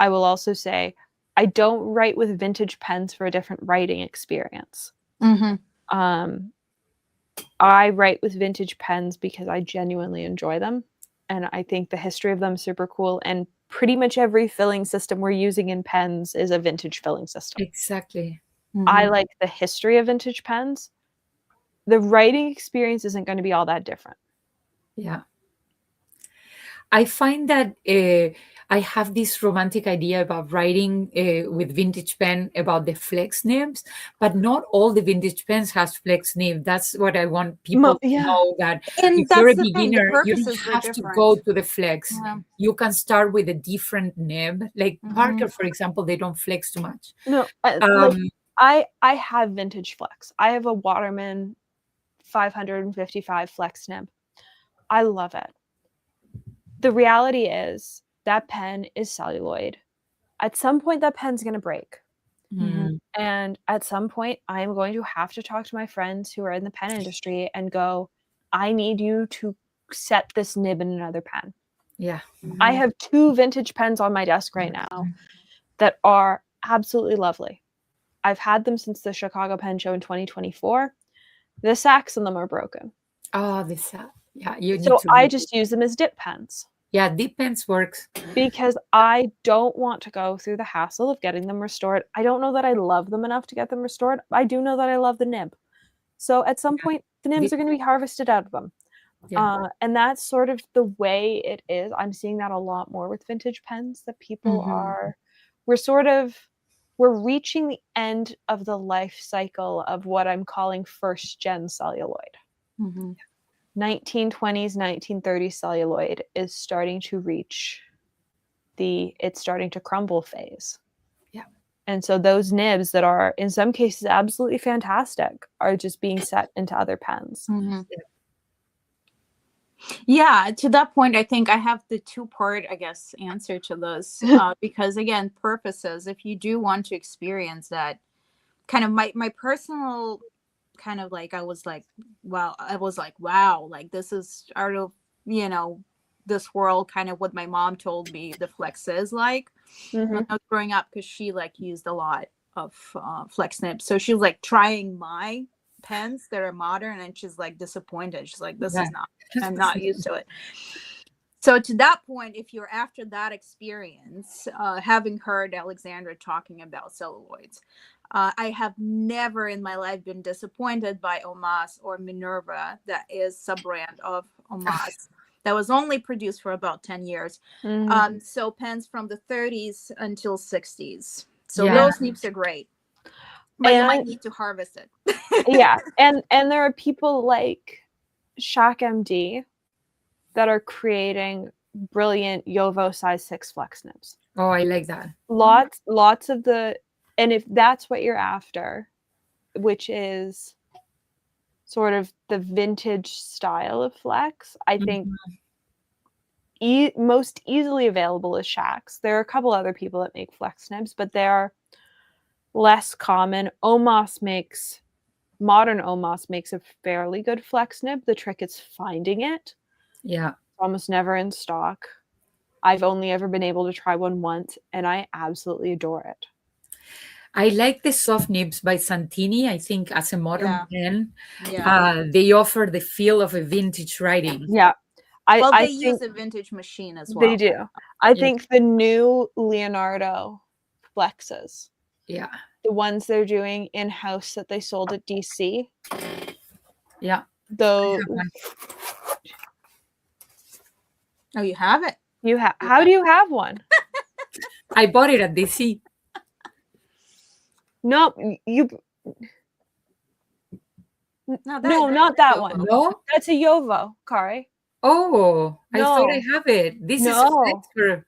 I will also say I don't write with vintage pens for a different writing experience. I write with vintage pens because I genuinely enjoy them. And I think the history of them is super cool. And pretty much every filling system we're using in pens is a vintage filling system. exactly. I like the history of vintage pens. The writing experience isn't going to be all that different. Yeah. I find that I have this romantic idea about writing with vintage pen about the flex nibs, but not all the vintage pens has flex nib. That's what I want people to know, that And if you're a that's the thing, the beginner, you don't purposes were have to different. go to the flex. Yeah. You can start with a different nib. Like Parker, for example, they don't flex too much. No, I have vintage flex. I have a Waterman 555 flex nib. I love it. The reality is that pen is celluloid. At some point, that pen's going to break. And at some point, I'm going to have to talk to my friends who are in the pen industry and go, I need you to set this nib in another pen. Yeah. I have 2 vintage pens on my desk right now that are absolutely lovely. I've had them since the Chicago Pen Show in 2024. The sacks on them are broken. Oh, this. Yeah, you need So to. I just use them as dip pens. Yeah, dip pens works. Because I don't want to go through the hassle of getting them restored. I don't know that I love them enough to get them restored. I do know that I love the nib. So at some point, the nibs are going to be harvested out of them. And that's sort of the way it is. I'm seeing that a lot more with vintage pens, that people are, we're reaching the end of the life cycle of what I'm calling first gen celluloid. 1920s, 1930s celluloid is starting to reach it's starting to crumble phase. And so those nibs that are in some cases absolutely fantastic are just being set into other pens. Yeah, to that point, I think I have the two-part, I guess, answer to this. Because again, purposes, if you do want to experience that, kind of my personal kind of like, I was like, wow, like this is out of, this world, kind of what my mom told me the flex is like when I was growing up, because she like used a lot of flex nibs. So she was like trying my pens that are modern, and she's like disappointed. She's like, this is not, I'm not used to it. So to that point, if you're after that experience, having heard Alexandra talking about celluloids, I have never in my life been disappointed by Omas or Minerva. That is sub-brand of Omas that was only produced for about 10 years. So pens from the 30s until 60s. So those nibs are great. But you might need to harvest it. And there are people like Shack MD that are creating brilliant Yovo size 6 flex nibs. Oh, I like that. Lots of the, and if that's what you're after, which is sort of the vintage style of flex, I think most easily available is Shack's. There are a couple other people that make flex nibs, but they're less common. Modern Omas makes a fairly good flex nib. The trick is finding it. It's almost never in stock. I've only ever been able to try one once, and I absolutely adore it. I like the soft nibs by Santini. I think as a modern pen, they offer the feel of a vintage writing. They use a vintage machine as well. They do. I think the new Leonardo flexes, the ones they're doing in-house that they sold at DC. Though. Oh, you have it? You have. How do you have one? I bought it at DC. No, you. No, not that one. No, that's a Yovo, Kari. Oh, I thought I have it. This is for.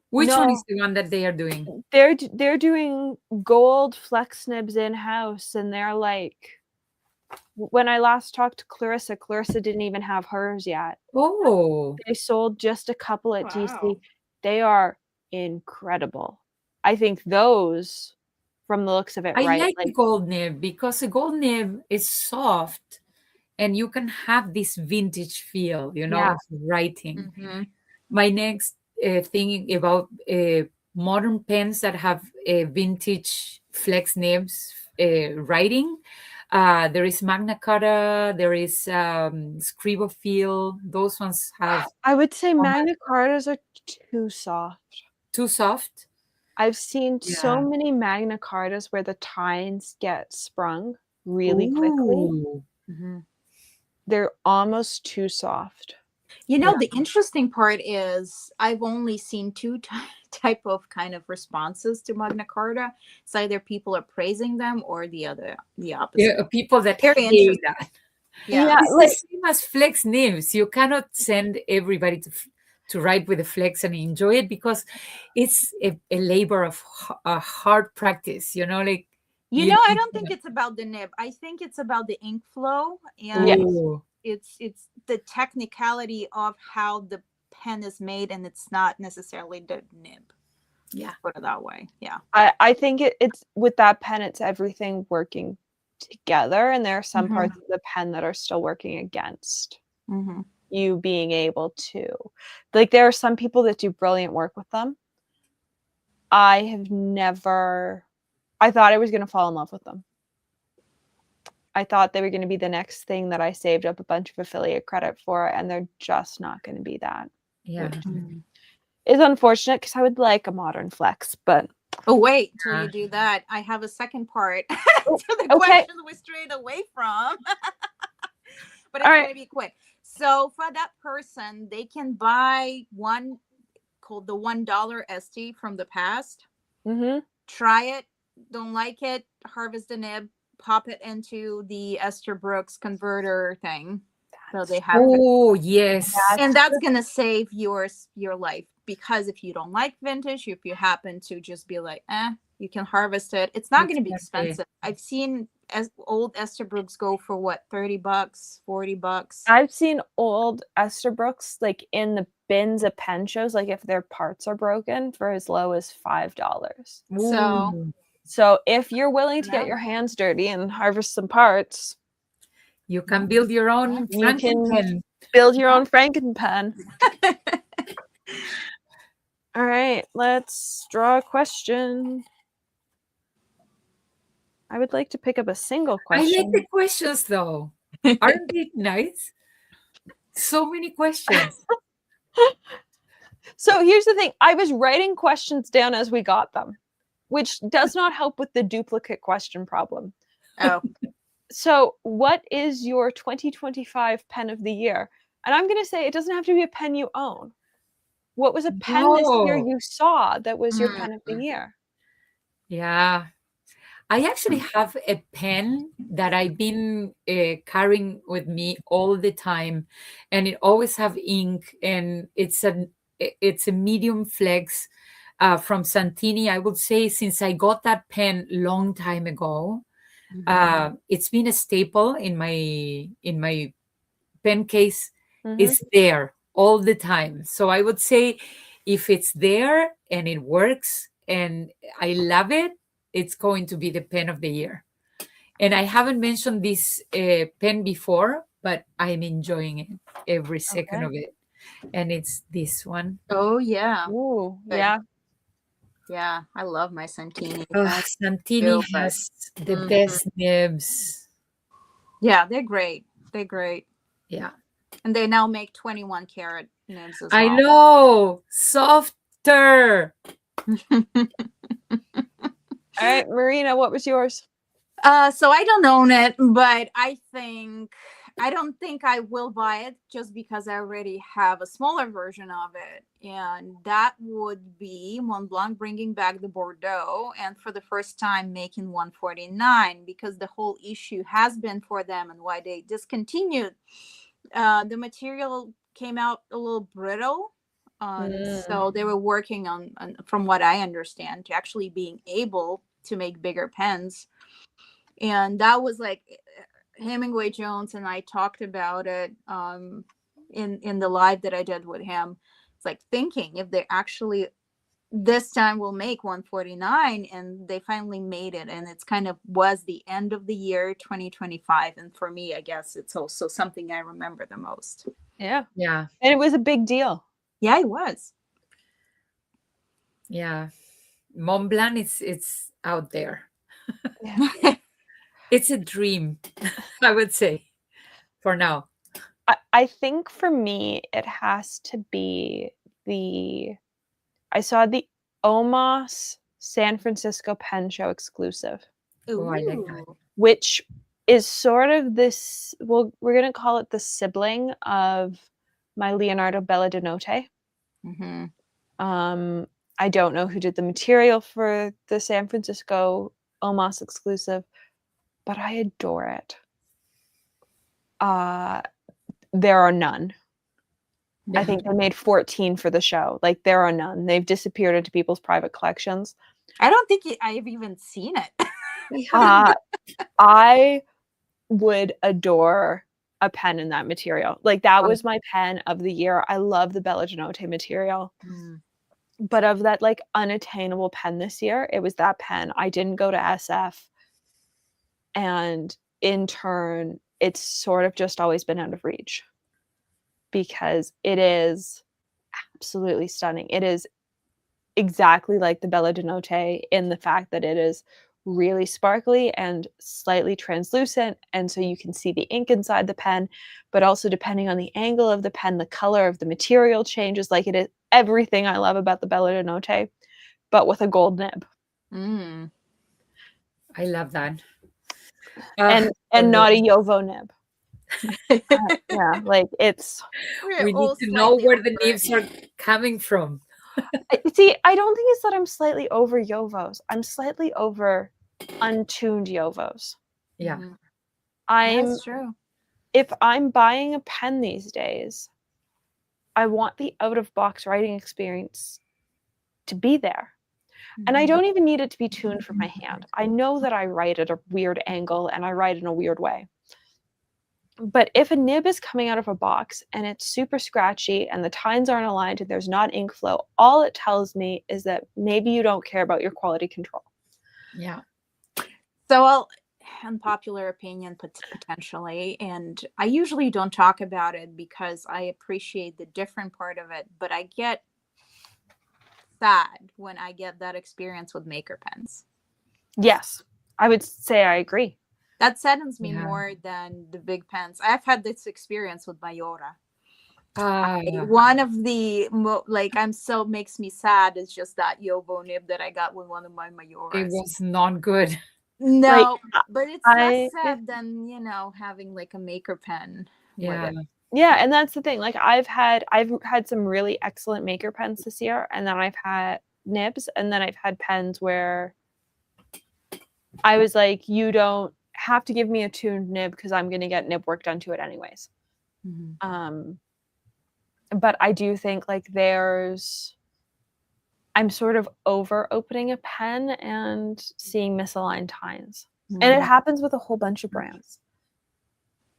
Which one is the one that they are doing? They're doing gold flex nibs in-house, and they're like, when I last talked to Clarissa didn't even have hers yet. Oh. They sold just a couple at DC. They are incredible. I think those, from the looks of it, I like the gold nib, because the gold nib is soft and you can have this vintage feel, of writing. My next thing about modern pens that have vintage flex nibs writing, there is Magna Carta, there is Scribophile. Those ones have. I would say Magna Cartas are too soft. Too soft? I've seen so many Magna Cartas where the tines get sprung really quickly. They're almost too soft. The interesting part is I've only seen two type of kind of responses to Magna Carta. It's either people are praising them or the opposite. People that hate that. It's like, the same as flex nibs. You cannot send everybody to write with a flex and enjoy it, because it's a labor of hard practice. I don't think it's about the nib. I think it's about the ink flow, and it's the technicality of how the pen is made, and it's not necessarily the nib. Put it that way. I think it's with that pen, it's everything working together, and there are some parts of the pen that are still working against you being able to, like, there are some people that do brilliant work with them. I thought I was going to fall in love with them. I thought they were going to be the next thing that I saved up a bunch of affiliate credit for, and they're just not going to be that. It's unfortunate, because I would like a modern flex, but wait till you do that. I have a second part to the question we strayed away from. but All it's right. going to be quick. So for that person, they can buy one called the $1 ST from the past. Mm-hmm. Try it. Don't like it. Harvest the nib. Pop it into the Esther Brooks converter thing. So they have, Oh, yes. and that's going to save your life, because if you don't like vintage, if you happen to just be like, you can harvest it. It's not going to be Exactly. expensive. I've seen old Esther Brooks go for what, $30, $40. I've seen old Esterbrook's like in the bins of pen shows, like if their parts are broken, for as low as $5. So Ooh, So if you're willing to get No. your hands dirty and harvest some parts, you can build your own you can Frankenpen. build your own Frankenpen. All right, let's draw a question. I would like to pick up a single I like question. the questions, though. Aren't they nice? So many questions. So here's the thing. I was writing questions down as we got them, which does not help with the duplicate question problem. Oh, So what is your 2025 pen of the year? And I'm going to say it doesn't have to be a pen you own. What was a pen this year No. you saw that was your pen of the year? Yeah. I actually have a pen that I've been carrying with me all the time, and it always have ink, and it's a medium flex from Santini. I would say since I got that pen long time ago, it's been a staple in my pen case. Mhm. It's there all the time. So I would say if it's there and it works and I love it, it's going to be the pen of the year. And I haven't mentioned this pen before, but I'm enjoying it every second Okay. of it. And it's this one. oh yeah. Ooh, Good. yeah. Yeah, I love my Santini. Oh, Santini feel bad. has the Mhm. best nibs. Yeah, they're great. They're great. Yeah. And they now make 21 karat nibs as I well. know. Softer. All right, Marina, what was yours? So I don't own it, but I don't think I will buy it, just because I already have a smaller version of it. And that would be Mont Blanc bringing back the Bordeaux, and for the first time making 149, because the whole issue has been for them and why they discontinued. The material came out a little brittle. So they were working on, from what I understand, to actually being able to make bigger pens. And that was like Hemingway Jones and I talked about it in the live that I did with him. It's like thinking if they actually this time will make 149, and they finally made it, and it's kind of was the end of the year 2025, and for me, I guess it's also something I remember the most. Yeah. Yeah. And it was a big deal. Yeah, it was. Yeah. Mont Blanc, it's out there. Yeah. It's a dream, I would say, for now. I think for me, it has to be I saw the Omos San Francisco Pen Show exclusive, Oh, I like that. which is sort of this, well, we're going to call it the sibling of my Leonardo Belladinote. Mm-hmm. I don't know who did the material for the San Francisco Omos exclusive, but I adore it. There are none. I think they made 14 for the show. Like, there are none. They've disappeared into people's private collections. I don't think I've even seen it. I would adore a pen in that material. Like, that was my pen of the year. I love the Belladinote material. But of that, like, unattainable pen this year, it was that pen. I didn't go to SF. And in turn, it's sort of just always been out of reach, because it is absolutely stunning. It is exactly like the Belladinote in the fact that it is really sparkly and slightly translucent, and so you can see the ink inside the pen, but also depending on the angle of the pen, the color of the material changes. Like, it is everything I love about the Belladinote, but with a gold nib. I love that. And not a Yovo nib. Yeah, like it's. We need to know where the nibs are coming from. See, I don't think it's that I'm slightly over Yovos. I'm slightly over untuned Yovos. Yeah. That's true. If I'm buying a pen these days, I want the out-of-box writing experience to be there. And I don't even need it to be tuned for my hand. I know that I write at a weird angle and I write in a weird way. But if a nib is coming out of a box and it's super scratchy and the tines aren't aligned and there's not ink flow, all it tells me is that maybe you don't care about your quality control. Yeah. So unpopular opinion potentially, and I usually don't talk about it because I appreciate the different part of it, but I get sad when I get that experience with maker pens. Yes, I would say I agree. That saddens me more than the big pens. I've had this experience with Mayora. One of the makes me sad is just that Yovo nib that I got with one of my Mayoras. It was not good. No, but it's less sad than, having like a maker pen. Yeah. Yeah, and that's the thing. Like I've had some really excellent maker pens this year, and then I've had nibs, and then I've had pens where I was like, you don't have to give me a tuned nib because I'm going to get nib work done to it anyways. But I do think like I'm sort of over opening a pen and seeing misaligned tines. And it happens with a whole bunch of brands.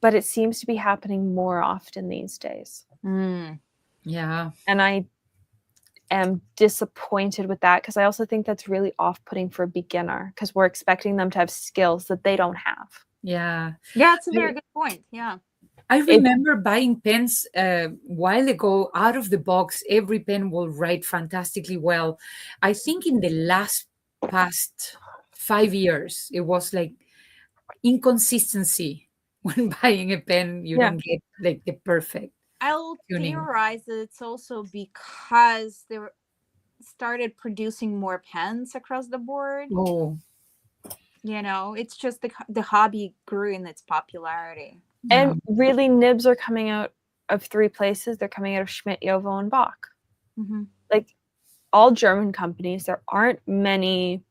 But it seems to be happening more often these days. Yeah. And I am disappointed with that because I also think that's really off-putting for a beginner because we're expecting them to have skills that they don't have. Yeah. Yeah, it's a very good point. Yeah. I remember buying pens a while ago out of the box. Every pen will write fantastically well. I think in the past 5 years, it was like inconsistency. When buying a pen, you don't get like the perfect I'll tuning. theorize that it's also because they started producing more pens across the board. Oh. It's just the hobby grew in its popularity. And really, nibs are coming out of 3 places. They're coming out of Schmidt, Yovo, and Bach. Like all German companies, there aren't many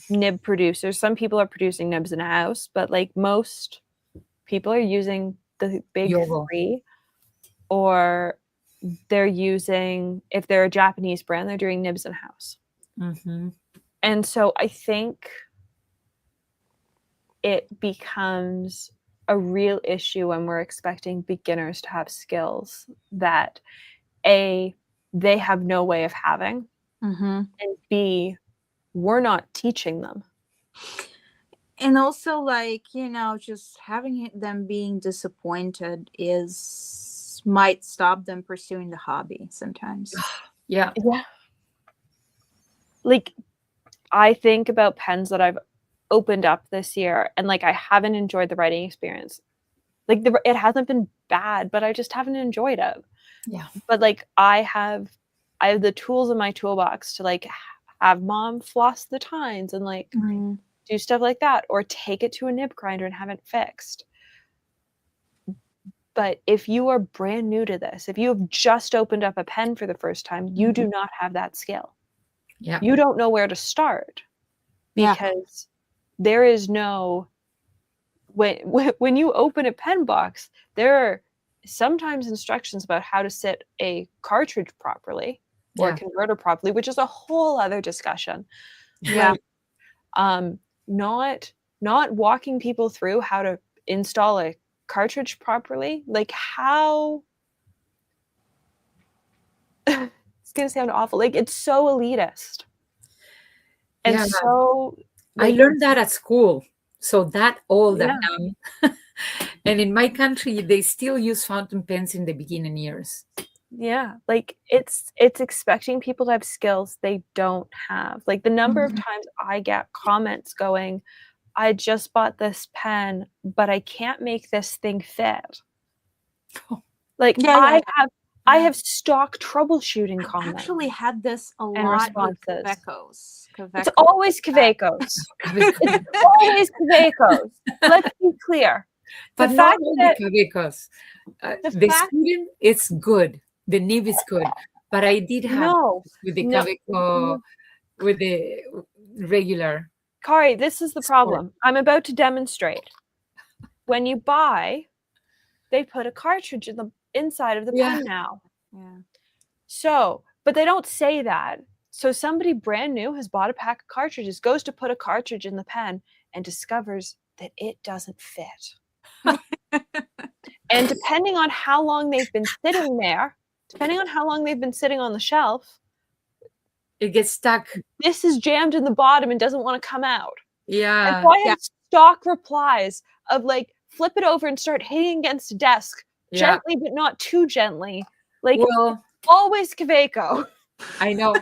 nib producers. Some people are producing nibs in a house, but like most people are using the big Yovo. 3, or they're using, if they're a Japanese brand, they're doing nibs in house. And so I think it becomes a real issue when we're expecting beginners to have skills that A, they have no way of having, and B, we're not teaching them. And also, like, just having them being disappointed might stop them pursuing the hobby sometimes. Yeah. Like, I think about pens that I've opened up this year, and like I haven't enjoyed the writing experience. Like it hasn't been bad, but I just haven't enjoyed it. Yeah. But like I have the tools in my toolbox to like have mom floss the tines and like do stuff like that, or take it to a nib grinder and have it fixed. But if you are brand new to this, if you have just opened up a pen for the first time, you do not have that skill. Yeah. You don't know where to start because there is no, when you open a pen box, there are sometimes instructions about how to set a cartridge properly or a converter properly, which is a whole other discussion. Yeah. Not walking people through how to install a cartridge properly. Like how it's gonna sound awful. Like it's so elitist. And so I learned that at school. So that and in my country, they still use fountain pens in the beginning years. Yeah, like it's expecting people to have skills they don't have. Like the number of times I get comments going, I just bought this pen, but I can't make this thing fit. Like I have stock troubleshooting comments. I actually had this a lot with Kavecos. It's always Kavecos. It's always Kavecos. Let's be clear. But not fact all that- the Quebecos. the The fact- student, it's good. The nib is good. But I did have with the Quebeco, with the regular. Kari, this is the problem. I'm about to demonstrate. When you buy, they put a cartridge in the inside of the pen now. Yeah. So, but they don't say that. So somebody brand new has bought a pack of cartridges, goes to put a cartridge in the pen, and discovers that it doesn't fit. And depending on how long they've been sitting there, depending on how long they've been sitting on the shelf, it gets stuck. This is jammed in the bottom and doesn't want to come out. Yeah. And so I had stock replies of like, flip it over and start hitting against a desk gently, but not too gently. Like, always Quebeco. I know.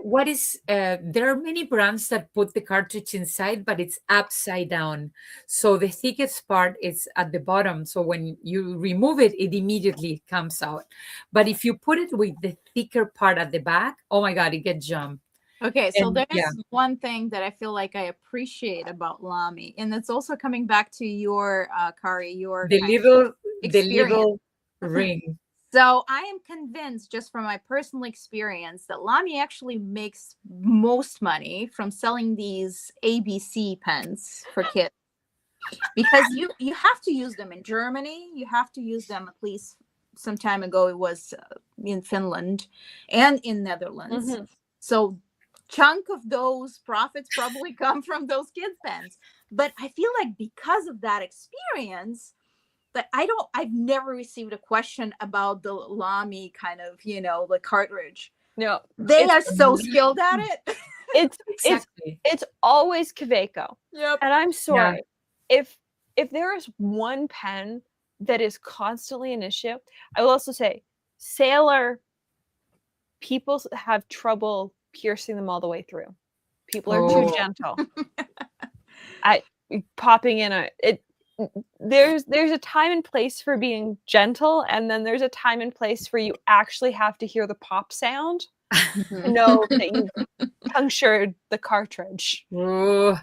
What is there are many brands that put the cartridge inside, but it's upside down, so the thickest part is at the bottom, so when you remove it, it immediately comes out. But if you put it with the thicker part at the back, oh my god, it gets jammed. Okay, so there's one thing that I feel like I appreciate about Lamy, and it's also coming back to your Kari, your the little ring. So I am convinced, just from my personal experience, that Lamy actually makes most money from selling these ABC pens for kids, because you have to use them in Germany. You have to use them, at least some time ago it was in Finland and in Netherlands. Mm-hmm. So chunk of those profits probably come from those kids pens. But I feel like because of that experience, that I've never received a question about the Lamy kind of, the cartridge. No, they are so skilled at it. It's always Quebeco. Yep. And I'm sorry, if there is one pen that is constantly an issue, I will also say, Sailor, people have trouble piercing them all the way through. People are too gentle. Popping in there's a time and place for being gentle, and then there's a time and place where you actually have to hear the pop sound to know that you punctured the cartridge. Ooh.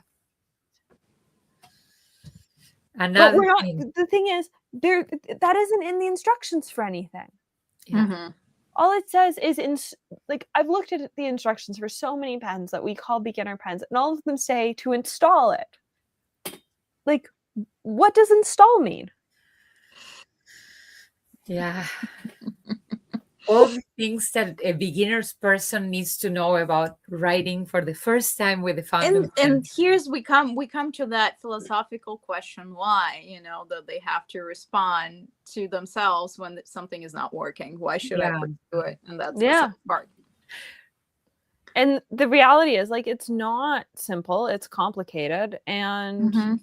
But the thing is, that isn't in the instructions for anything. Yeah. Mm-hmm. All it says is I've looked at the instructions for so many pens that we call beginner pens, and all of them say to install it. Like, what does install mean? Yeah. All the things that a beginner's person needs to know about writing for the first time with the fountain pen. And here's we come to that philosophical question: why, that they have to respond to themselves when something is not working? Why should I pursue it? And that's the part. And the reality is, it's not simple; it's complicated, and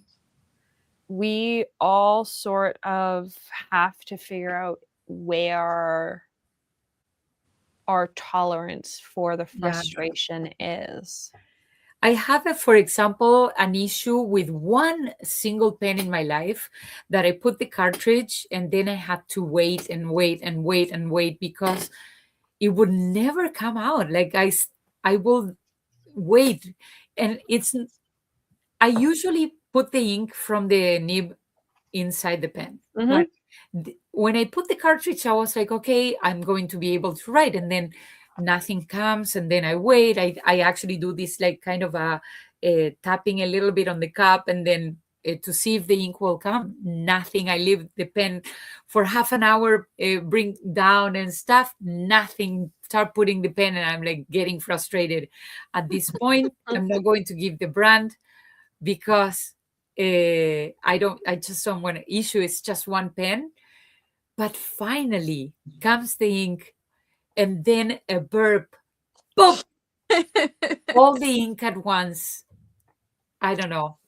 we all sort of have to figure out where our tolerance for the frustration is. I have, for example, an issue with one single pen in my life that I put the cartridge and then I had to wait and wait and wait and wait because it would never come out. Like I will wait, and I usually put the ink from the nib inside the pen. Mm-hmm. But when I put the cartridge, I was like, okay, I'm going to be able to write. And then nothing comes. And then I wait. I actually do this kind of tapping a little bit on the cup and then to see if the ink will come. Nothing. I leave the pen for half an hour, bring down and stuff. Nothing. Start putting the pen and I'm getting frustrated. At this point, I'm not going to give the brand because I just don't want to issue. It's just one pen. But finally comes the ink and then a burp. Boom! All the ink at once. I don't know.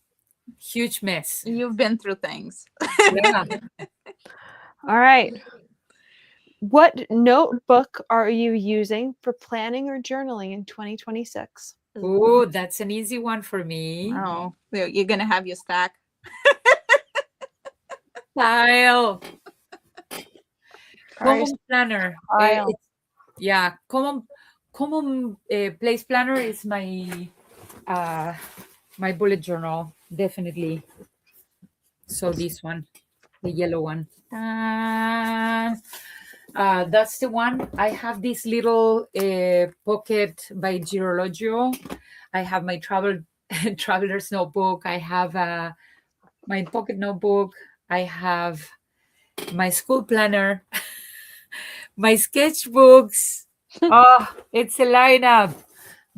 Huge mess. You've been through things. Yeah. All right. What notebook are you using for planning or journaling in 2026? Oh, that's an easy one for me. Oh, you're going to have your stack. Style. Common planner. Common place planner is my my bullet journal, definitely. So this one, the yellow one. That's the one. I have this little pocket by Girologio. I have my traveler's notebook. I have my pocket notebook. I have my school planner, my sketchbooks. Oh, it's a lineup.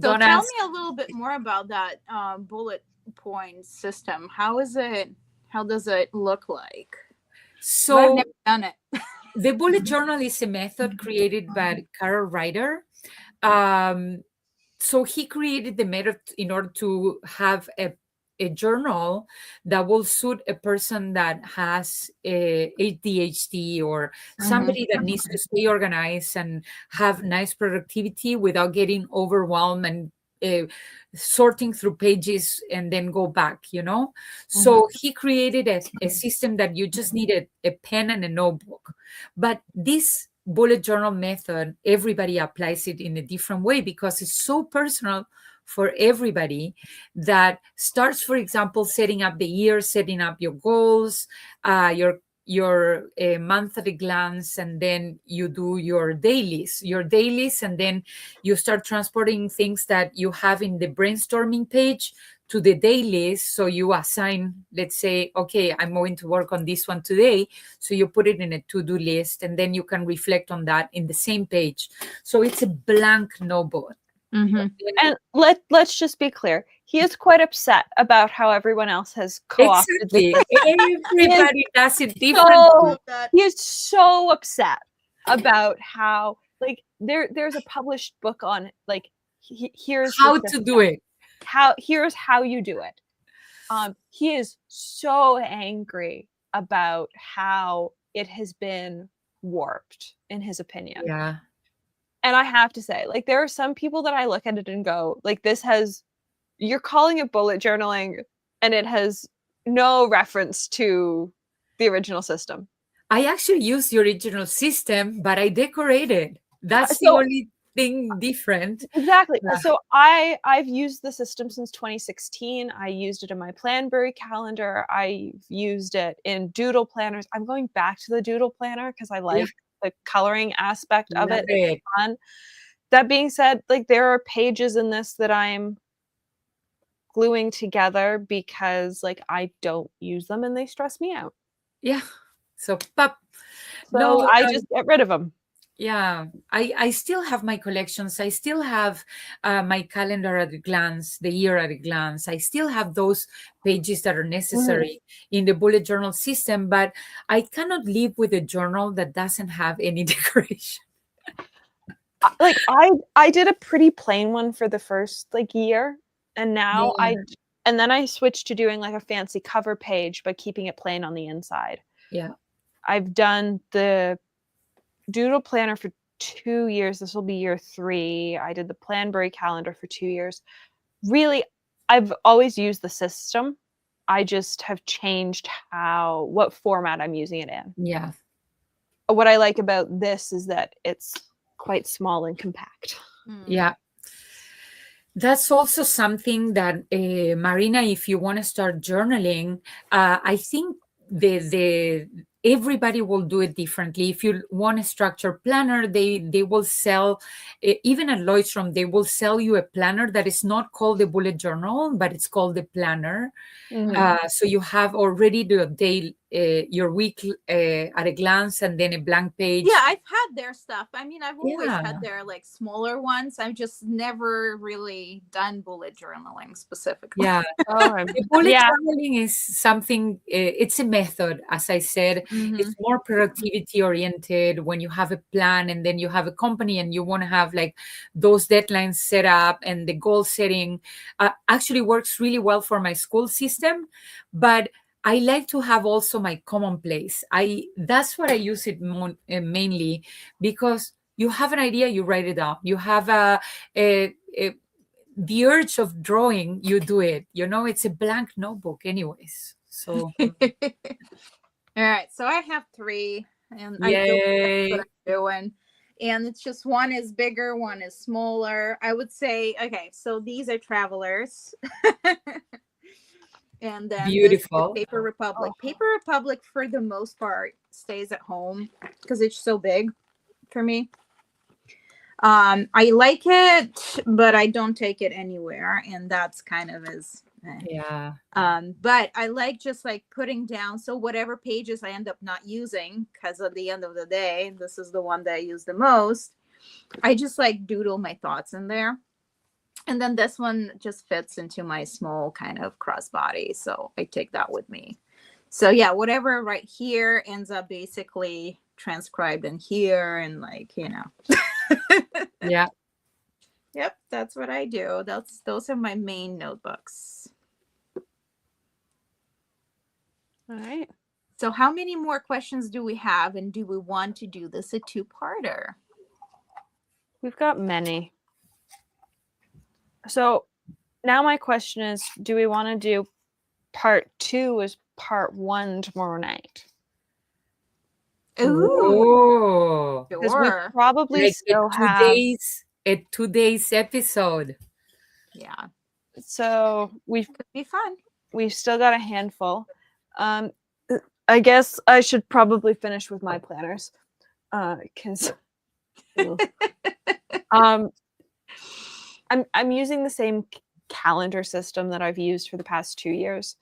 So Don't tell ask. me a little bit more about that bullet point system. How is it? How does it look like? So I've never done it. the bullet journal is a method created by Carol Ryder. So he created the method in order to have a journal that will suit a person that has ADHD or somebody that needs to stay organized and have nice productivity without getting overwhelmed and sorting through pages and then go back, So he created a system that you just needed a pen and a notebook. But this bullet journal method, everybody applies it in a different way because it's so personal for everybody. That starts, for example, setting up the year, setting up your goals, your month at a glance, and then you do your dailies, and then you start transporting things that you have in the brainstorming page to the dailies. So you assign, let's say, okay, I'm going to work on this one today. So you put it in a to-do list, and then you can reflect on that in the same page. So it's a blank notebook. And let's just be clear. He is quite upset about how everyone else has co-opted Exactly. Everybody does it differently. So, he is so upset about how, like, there's a published book on, like, here's how to do it. Here's how you do it. He is so angry about how it has been warped, in his opinion. Yeah. And I have to say, like, there are some people that I look at it and go, like, you're calling it bullet journaling, and it has no reference to the original system. I actually use the original system, but I decorated. That's the only thing different. Exactly. So I've used the system since 2016. I used it in my Planbury calendar. I've used it in doodle planners. I'm going back to the doodle planner because I like the coloring aspect of it. It's fun. That being said, like, there are pages in this that I'm gluing together because, like, I don't use them and they stress me out. Yeah. So pop. So I just get rid of them. Yeah, I still have my collections. I still have my calendar at a glance, the year at a glance. I still have those pages that are necessary in the bullet journal system, but I cannot live with a journal that doesn't have any decoration. Like, I did a pretty plain one for the first, like, year, and now and then I switched to doing, like, a fancy cover page but keeping it plain on the inside. Yeah. I've done the doodle planner for 2 years. This will be year 3. I did the Planbury calendar for 2 years. Really, I've always used the system. I just have changed what format I'm using it in. Yeah. What I like about this is that it's quite small and compact. Yeah. That's also something that, Marina, if you want to start journaling, I think everybody will do it differently. If you want a structured planner, they will sell, even at Lloyd's, they will sell you a planner that is not called the bullet journal, but it's called the planner. So you have already the day, your week at a glance, and then a blank page. Yeah, I've had their stuff. I mean, I've always had their, like, smaller ones. I've just never really done bullet journaling specifically. Yeah. The bullet journaling is something, it's a method, as I said. It's more productivity oriented when you have a plan and then you have a company and you want to have, like, those deadlines set up, and the goal setting actually works really well for my school system. But I like to have also my commonplace. That's what I use it mainly, because you have an idea, you write it down. You have the urge of drawing, you do it. It's a blank notebook anyways. So all right, so I have 3, and Yay. I feel what I'm doing. And it's just, one is bigger, one is smaller. I would say, okay, so these are travelers. And then this is Beautiful. Paper Republic. Paper Republic, for the most part, stays at home because it's so big for me. I like it, but I don't take it anywhere, and that's kind of as Yeah. but I like just like putting down, so whatever pages I end up not using, because at the end of the day, this is the one that I use the most, I just like doodle my thoughts in there. And then this one just fits into my small kind of crossbody, so I take that with me. So yeah, whatever right here ends up basically transcribed in here, and like, you know. Yeah. Yep, that's what I do. Those are my main notebooks. All right. So how many more questions do we have, and do we want to do this a two-parter? We've got many. So now my question is, do we want to do part 2 as part 1 tomorrow night? Ooh. Because we Sure. probably Like still have. a 2 days episode. Yeah, So could be fun. we've still got a handful. I guess I should probably finish with my planners, because I'm using the same calendar system that I've used for the past 2 years,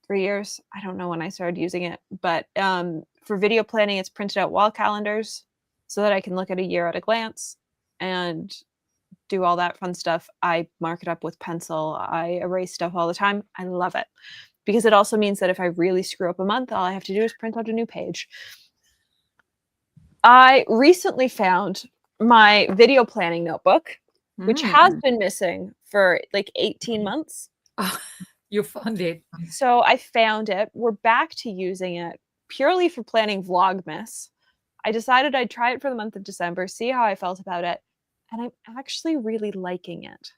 3 years. I don't know when I started using it, but for video planning, it's printed out wall calendars so that I can look at a year at a glance and do all that fun stuff. I mark it up with pencil. I erase stuff all the time. I love it because it also means that if I really screw up a month, all I have to do is print out a new page. I recently found my video planning notebook, which has been missing for like 18 months. You found it. So I found it. We're back to using it purely for planning Vlogmas. I decided I'd try it for the month of December, see how I felt about it. And I'm actually really liking it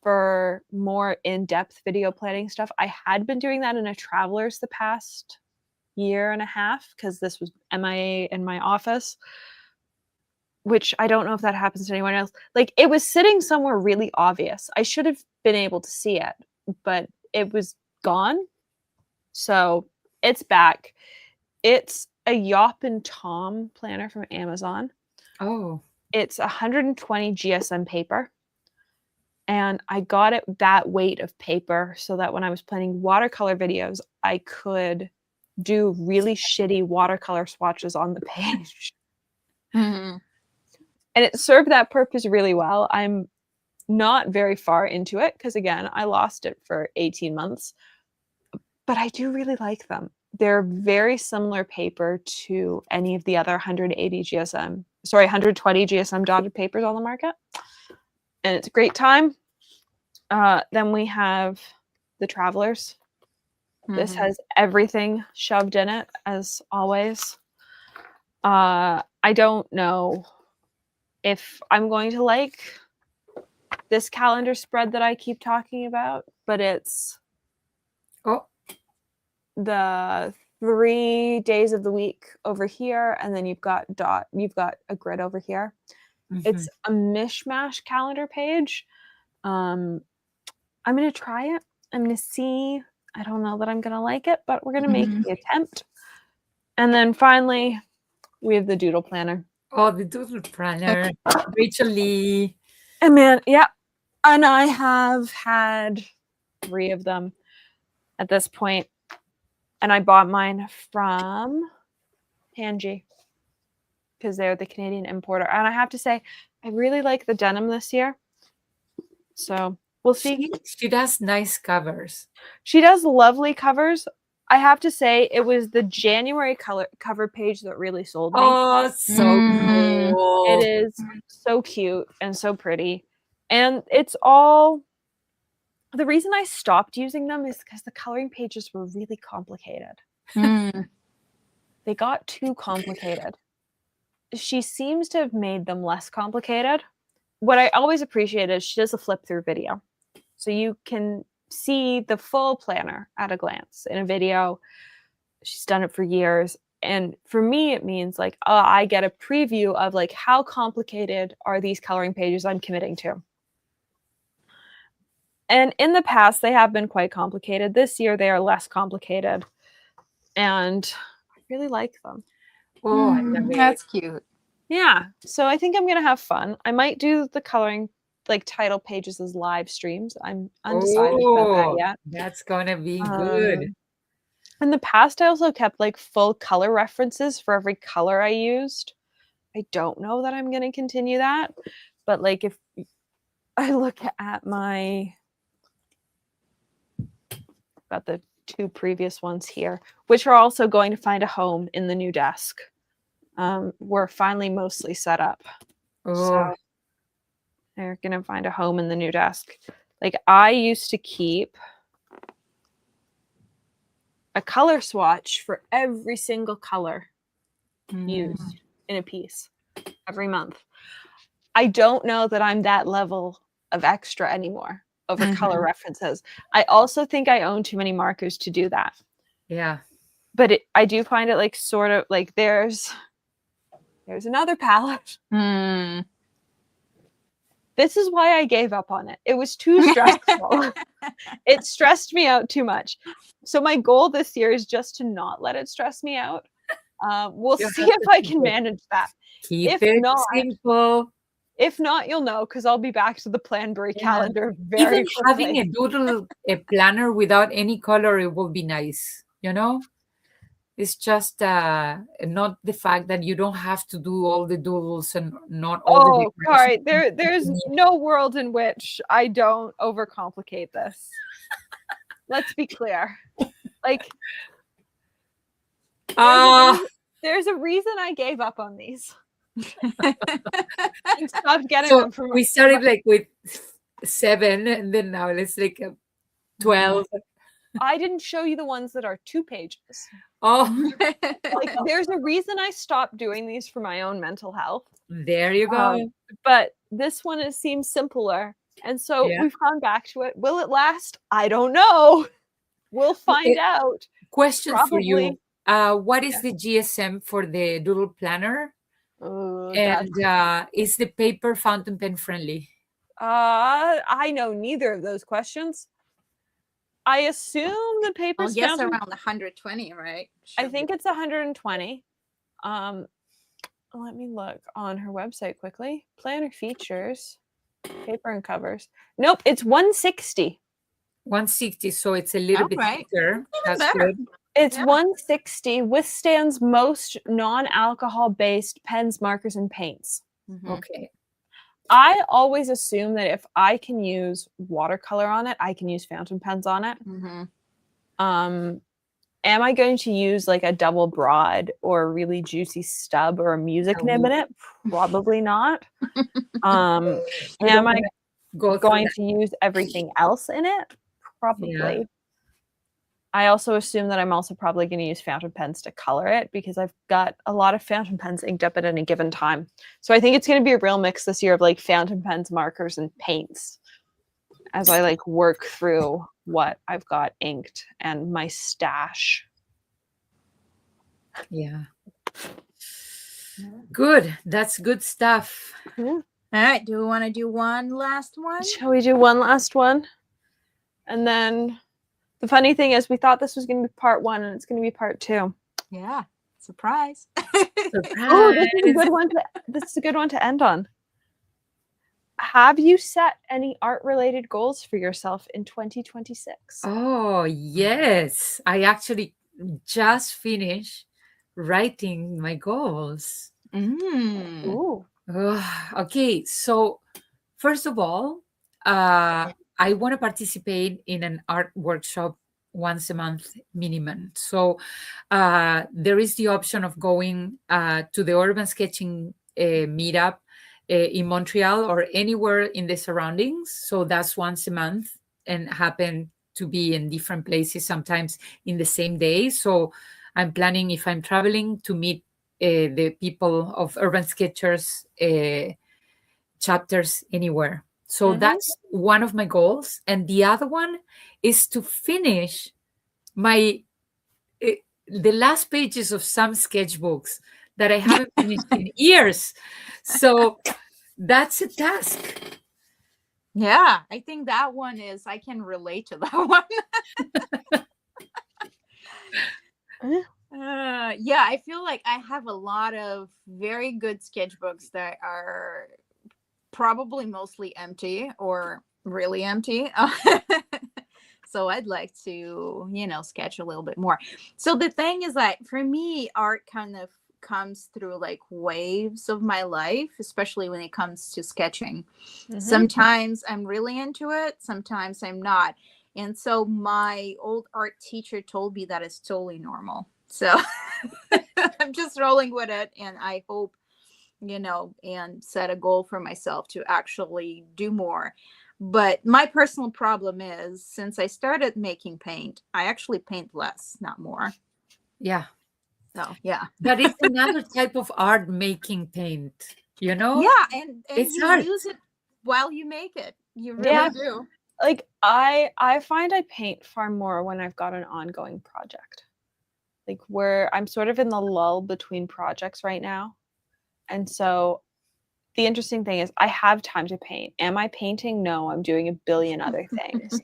for more in-depth video planning stuff. I had been doing that in a Travelers the past year and a half because this was MIA in my office, which I don't know if that happens to anyone else. Like, it was sitting somewhere really obvious. I should have been able to see it, but it was gone. So it's back. It's a Yop and Tom planner from Amazon. Oh. It's 120 GSM paper. And I got it that weight of paper so that when I was planning watercolor videos, I could do really shitty watercolor swatches on the page. Mm-hmm. And it served that purpose really well. I'm not very far into it because, again, I lost it for 18 months. But I do really like them. They're very similar paper to any of the other 120 GSM dotted papers on the market. And it's a great time. Then we have the Travelers. This has everything shoved in it, as always. I don't know if I'm going to like this calendar spread that I keep talking about, but it's the 3 days of the week over here, and then you've got a grid over here. Mm-hmm. It's a mishmash calendar page. I'm going to try it. I'm going to see. I don't know that I'm going to like it, but we're going to make the attempt. And then finally, we have the doodle planner. Oh, the doodle planner. Rachel Lee. And man, yeah. And I have had 3 of them at this point. And I bought mine from Hanji because they're the Canadian importer. And I have to say, I really like the denim this year. So we'll see. She does nice covers. She does lovely covers. I have to say, it was the January cover page that really sold me. Oh, so cool. It is so cute and so pretty. And it's all... The reason I stopped using them is because the coloring pages were really complicated. They got too complicated. She seems to have made them less complicated. What I always appreciate is she does a flip through video. So you can see the full planner at a glance in a video. She's done it for years. And for me, it means like, I get a preview of like, how complicated are these coloring pages I'm committing to? And in the past, they have been quite complicated. This year, they are less complicated. And I really like them. Oh, I love it. That's cute. Yeah. So I think I'm going to have fun. I might do the coloring, like title pages as live streams. I'm undecided about that Oh, yet. that's gonna be good. In the past, I also kept like full color references for every color I used. I don't know that I'm going to continue that. But like if I look at got the 2 previous ones here, which are also going to find a home in the new desk. We're finally mostly set up. Oh, So they're going to find a home in the new desk. Like I used to keep a color swatch for every single color used in a piece every month. I don't know that I'm that level of extra anymore over color references. I also think I own too many markers to do that. yeah. But I do find it like sort of like there's another palette. This is why I gave up on it. It was too stressful. It stressed me out too much. So my goal this year is just to not let it stress me out. We'll see if I can manage that. Keep it simple. If not, you'll know because I'll be back to the Planbury calendar very Even quickly. having a doodle a planner without any color, it will be nice. You know, it's just not the fact that you don't have to do all the doodles and not all the Kari, there's no world in which I don't overcomplicate this. Let's be clear. Like, there's a reason I gave up on these. And stopped getting them from. We started like with 7, and then now it's like 12. I didn't show you the ones that are 2 pages. Oh, like there's a reason I stopped doing these for my own mental health. There you go. But this one seems simpler, and so we've gone back to it. Will it last? I don't know. We'll find out. Question for you: what is the GSM for the doodle planner? And is the paper fountain pen friendly? I know neither of those questions. I assume the paper's around 120, right? I think it's 120. Let me look on her website quickly. Planner features, paper and covers. Nope, it's 160. 160, so it's a little bit thicker. That's good. It's 160, withstands most non-alcohol based pens, markers, and paints. Okay. I always assume that if I can use watercolor on it, I can use fountain pens on it. Am I going to use like a double broad or a really juicy stub or a music nib in it? Probably not. Am I going to use everything else in it? Probably. Yeah. I also assume that I'm also probably going to use fountain pens to color it because I've got a lot of fountain pens inked up at any given time. So I think it's going to be a real mix this year of like fountain pens, markers, and paints as I like work through what I've got inked and my stash. Yeah. Good. That's good stuff. Yeah. All right. Do we want to do one last one? Shall we do one last one? And then the funny thing is we thought this was going to be part 1 and it's going to be part 2. Yeah. Surprise. Oh, this is a good one. This is a good one to end on. Have you set any art-related goals for yourself in 2026? Oh, yes. I actually just finished writing my goals. Ooh. Okay. So first of all, I want to participate in an art workshop once a month minimum. So there is the option of going to the urban sketching meetup in Montreal or anywhere in the surroundings. So that's once a month and happen to be in different places, sometimes in the same day. So I'm planning, if I'm traveling, to meet the people of Urban Sketchers chapters anywhere. So that's one of my goals. And the other one is to finish the last pages of some sketchbooks that I haven't finished in years. So that's a task. Yeah, I think that one is, I can relate to that one. Yeah, I feel like I have a lot of very good sketchbooks that are probably mostly empty or really empty. So I'd like to, sketch a little bit more. So the thing is that for me, art kind of comes through like waves of my life, especially when it comes to sketching. Sometimes I'm really into it, sometimes I'm not. And so my old art teacher told me that it's totally normal. So I'm just rolling with it. And I hope, and set a goal for myself to actually do more. But my personal problem is, since I started making paint, I actually paint less, not more. Yeah. So yeah. But it's another type of art, making paint, Yeah, and It's you art. use it while you make it. You really Yeah. do. Like I find I paint far more when I've got an ongoing project. Like where I'm sort of in the lull between projects right now. And so the interesting thing is I have time to paint. Am I painting? No, I'm doing a billion other things.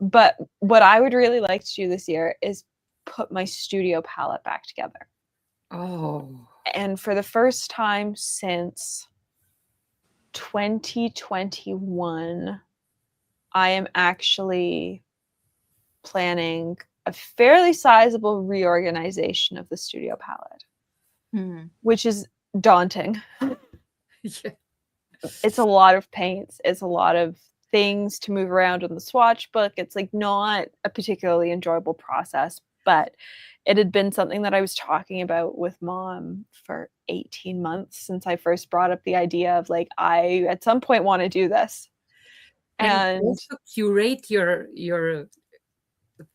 But what I would really like to do this year is put my studio palette back together. Oh. And for the first time since 2021, I am actually planning a fairly sizable reorganization of the studio palette, which is daunting. Yeah. It's a lot of paints. It's a lot of things to move around in the swatch book. It's like not a particularly enjoyable process, but it had been something that I was talking about with Mom for 18 months since I first brought up the idea of like, I at some point want to do this. And also curate your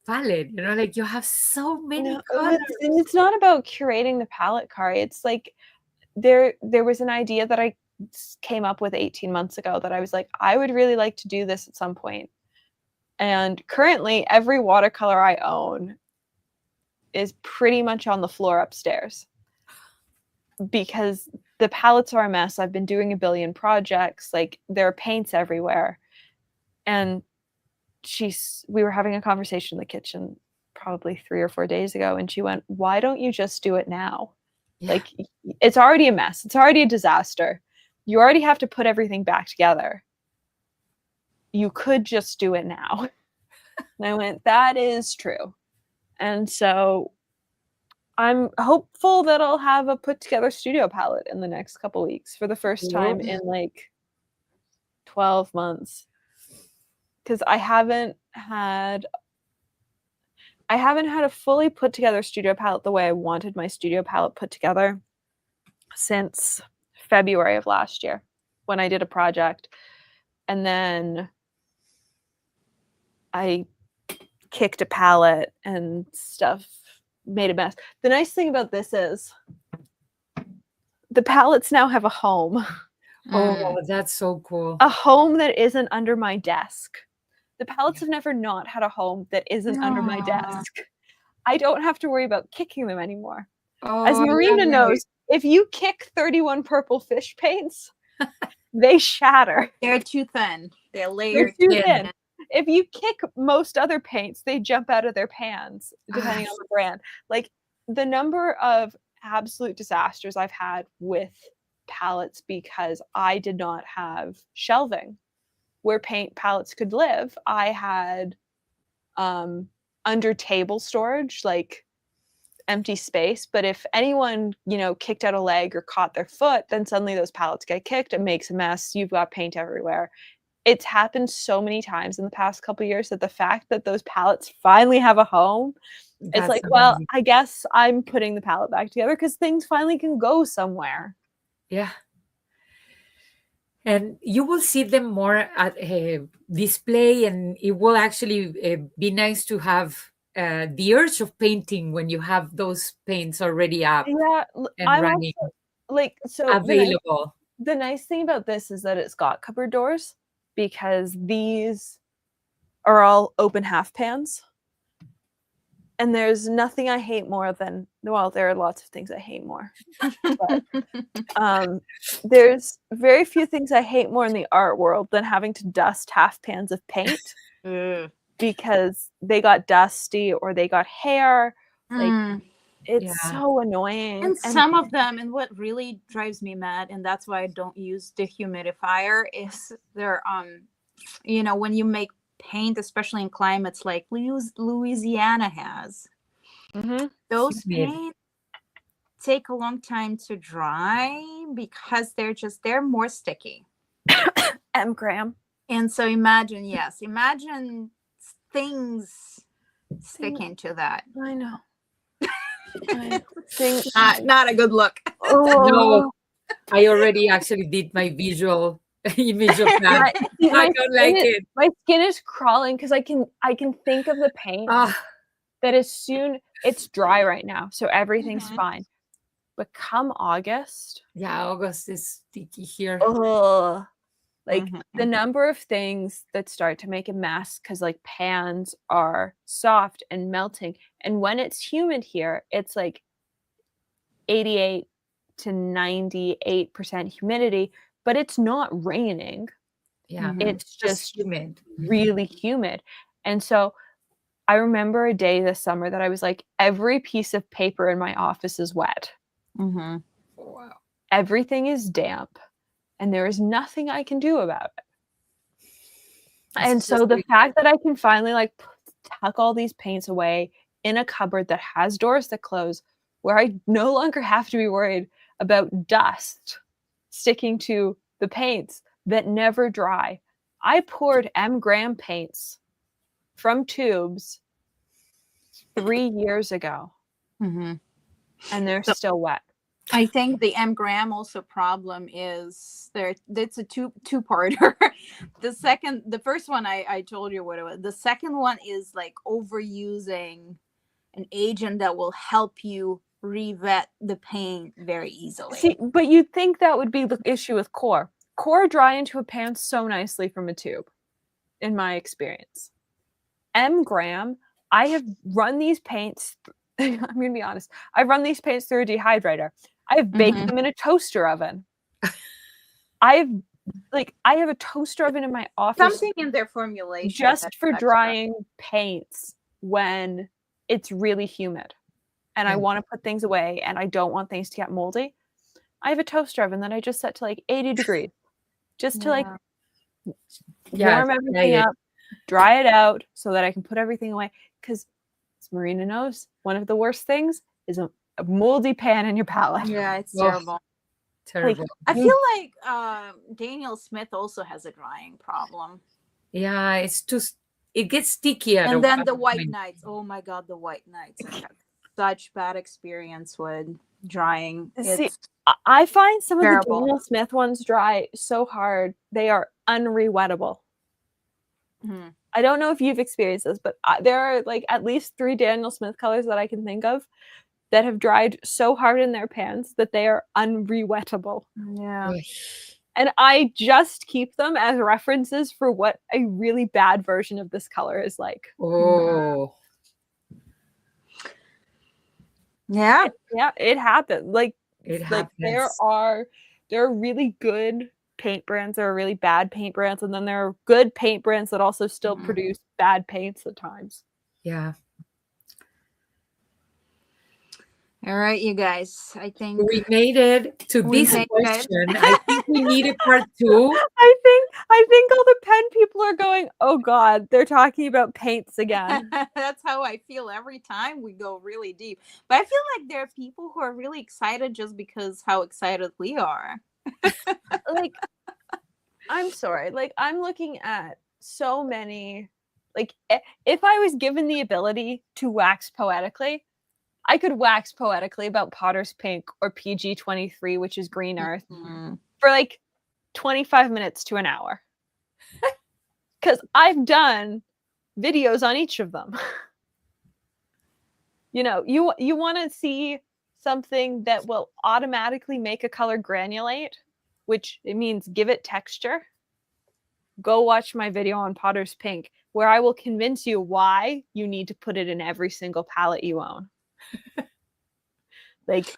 palette, like you have so many colors. And it's not about curating the palette, Kari. It's like there was an idea that I came up with 18 months ago that I was like, I would really like to do this at some point. And currently, every watercolor I own is pretty much on the floor upstairs because the palettes are a mess. I've been doing a billion projects. Like, there are paints everywhere. And we were having a conversation in the kitchen probably 3 or 4 days ago, and she went, why don't you just do it now? Yeah. Like, it's already a mess. It's already a disaster. You already have to put everything back together. You could just do it now. And I went, that is true. And so I'm hopeful that I'll have a put together studio palette in the next couple weeks for the first time in like 12 months. Because I haven't had a fully put together studio palette the way I wanted my studio palette put together since February of last year when I did a project. And then I kicked a palette and stuff, made a mess. The nice thing about this is the palettes now have a home. Oh, that's so cool. A home that isn't under my desk. The palettes have never not had a home that isn't under my desk. I don't have to worry about kicking them anymore. As Marina knows, if you kick 31 purple fish paints, they shatter. They're too thin. They're layered too thin. If you kick most other paints, they jump out of their pans, depending on the brand. Like, the number of absolute disasters I've had with palettes because I did not have shelving where paint palettes could live. I had under table storage, like empty space. But if anyone, kicked out a leg or caught their foot, then suddenly those palettes get kicked. It makes a mess. You've got paint everywhere. It's happened so many times in the past couple of years that the fact that those palettes finally have a home, it's like, well, I guess I'm putting the palette back together because things finally can go somewhere. Yeah. And you will see them more at a display, and it will actually be nice to have the urge of painting when you have those paints already up and running, available. The nice thing about this is that it's got cupboard doors because these are all open half pans. And there's nothing I hate more than, well, there are lots of things I hate more. But, there's very few things I hate more in the art world than having to dust half pans of paint because they got dusty or they got hair. Like, it's so annoying. And some of them, and what really drives me mad, and that's why I don't use dehumidifier, is they're you know, when you make paint, especially in climates like Louisiana has, those paints take a long time to dry because they're more sticky. Graham. And so imagine things sticking to that. I know. Not a good look. No, I already actually did my visual image of that. I don't like it. My skin is crawling because I can think of the paint that as soon it's dry right now, so everything's fine. But come August, August is sticky here. Like the number of things that start to make a mess because like pans are soft and melting, and when it's humid here, it's like 88 to 98% humidity, but it's not raining. It's just humid, really humid. And so I remember a day this summer that I was like, every piece of paper in my office is wet. Wow. Everything is damp, and there is nothing I can do about it. And so the fact that I can finally like tuck all these paints away in a cupboard that has doors that close, where I no longer have to be worried about dust sticking to the paints that never dry. I poured Graham paints from tubes 3 years ago, and they're still wet. I think the Graham also problem is there. It's a two-parter. The first one I told you what it was. The second one is like overusing an agent that will help you revet the paint very easily. See, but you'd think that would be the issue with Core. Core dry into a pan so nicely from a tube, in my experience. Graham, I have run these paints. I'm going to be honest. I've run these paints through a dehydrator. I've baked them in a toaster oven. I have a toaster oven in my office. Something in their formulation just for drying paints when it's really humid and I want to put things away and I don't want things to get moldy. I have a toaster oven that I just set to like 80 degrees just to like warm everything up, dry it out so that I can put everything away. Because as Marina knows, one of the worst things is a moldy pan in your palette. Yeah, it's terrible. Terrible. Like, I feel like Daniel Smith also has a drying problem. Yeah, it's just it gets sticky. And then the White Knights. Oh my God, the White Knights. I had such bad experience with drying. See, I find some terrible. of the Daniel Smith ones dry so hard they are unrewettable. I don't know if you've experienced this, but there are like at least 3 Daniel Smith colors that I can think of that have dried so hard in their pans that they are unrewettable. Yeah. And I just keep them as references for what a really bad version of this color is like. Oh. Yeah. Yeah, it happens. Like it happens. There are really good paint brands, there are really bad paint brands, and then there are good paint brands that also still produce bad paints at times. Yeah. All right, you guys. I think we made it to this question. I think we need a part 2. I think all the pen people are going, oh God, they're talking about paints again. That's how I feel every time we go really deep. But I feel like there are people who are really excited just because how excited we are. Like, I'm sorry. Like, I'm looking at so many, like, if I was given the ability to wax poetically, I could wax poetically about Potter's Pink or PG-23, which is Green Earth, for like 25 minutes to an hour. Because I've done videos on each of them. You know, you want to see something that will automatically make a color granulate, which it means give it texture. Go watch my video on Potter's Pink. where I will convince you why you need to put it in every single palette you own. Like,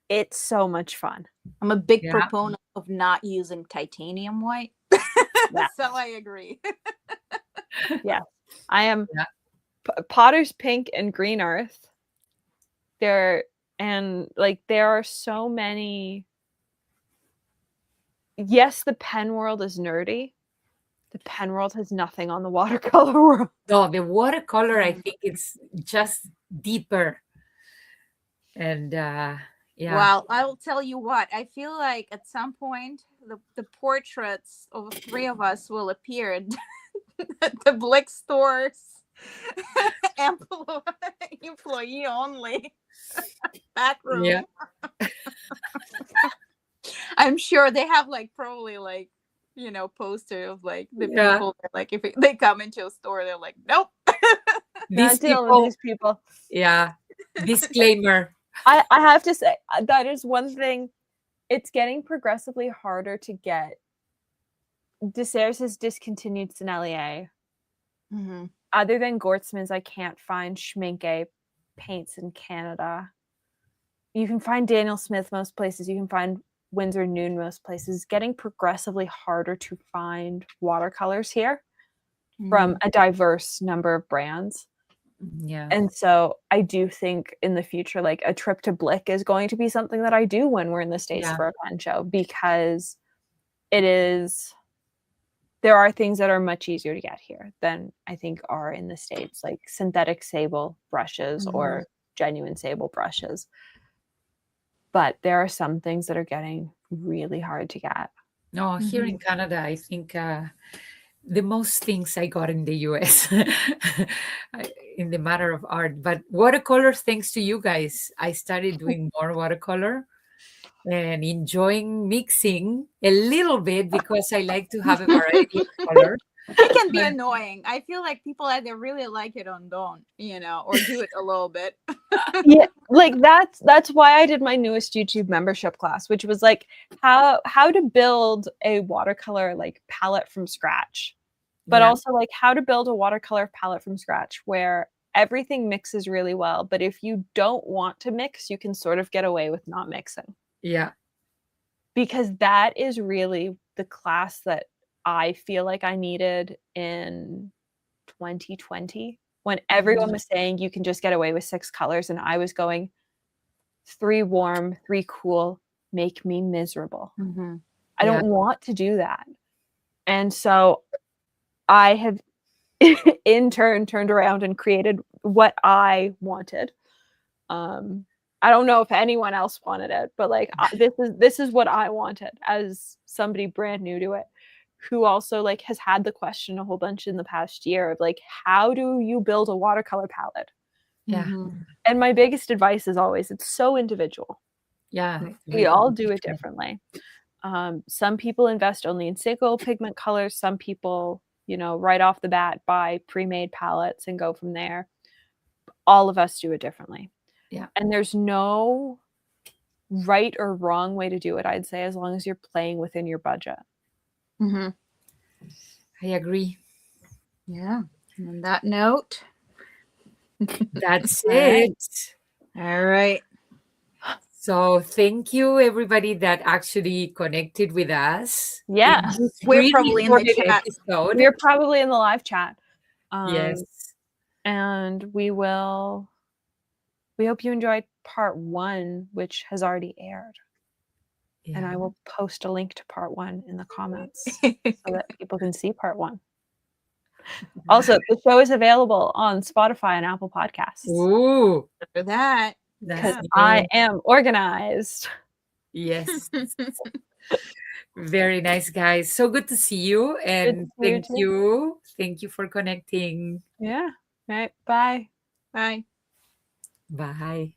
it's so much fun. I'm a big proponent of not using titanium white. Yeah. So I agree. Yeah. I am Potter's Pink and Green Earth. There are so many. Yes, the pen world is nerdy. The pen world has nothing on the watercolor world. No, the watercolor, I think it's just deeper. And Well, I will tell you what, I feel like at some point the portraits of the three of us will appear at the Blick stores. Employee only back room. Yeah. I'm sure they have probably poster of the people that, if they come into a store, they're like, nope. Not dealing with these people. Yeah. Disclaimer. I have to say, that is one thing. It's getting progressively harder to get. Desserts has discontinued Sennelier. Mm-hmm. Other than Gortzman's, I can't find Schmincke paints in Canada. You can find Daniel Smith most places. You can find Winsor Noon most places. It's getting progressively harder to find watercolors here from a diverse number of brands. Yeah. And so I do think in the future, a trip to Blick is going to be something that I do when we're in the States for a pen show, because there are things that are much easier to get here than I think are in the States, like synthetic sable brushes or genuine sable brushes. But there are some things that are getting really hard to get. No, here in Canada, I think the most things I got in the US in the matter of art. But watercolor, thanks to you guys, I started doing more watercolor and enjoying mixing a little bit because I like to have a variety of colors. It can be annoying. I feel like people either really like it or don't, or do it a little bit. Yeah, that's why I did my newest YouTube membership class, which was how to build a watercolor palette from scratch, but also how to build a watercolor palette from scratch where everything mixes really well. But if you don't want to mix, you can sort of get away with not mixing. Yeah, because that is really the class that I feel like I needed in 2020 when everyone was saying you can just get away with 6 colors, and I was going 3 warm, 3 cool, make me miserable. I don't want to do that. And so I have in turn turned around and created what I wanted. I don't know if anyone else wanted it, but this is what I wanted as somebody brand new to it, who also has had the question a whole bunch in the past year of how do you build a watercolor palette? Yeah. And my biggest advice is always, it's so individual. Yeah. We all do it differently. Some people invest only in single pigment colors. Some people, right off the bat buy pre-made palettes and go from there. All of us do it differently. Yeah. And there's no right or wrong way to do it, I'd say, as long as you're playing within your budget. I agree. Yeah. And on that note, that's it. All right. So thank you, everybody that actually connected with us. Yeah. We're probably in the chat. We're probably in the live chat. Yes. And we hope you enjoyed part 1, which has already aired. Yeah. And I will post a link to part 1 in the comments so that people can see part 1. Also, the show is available on Spotify and Apple Podcasts. Ooh, for that. Because I am organized. Yes. Very nice, guys. So good to see you. And thank you. Thank you for connecting. Yeah. All right. Bye. Bye. Bye.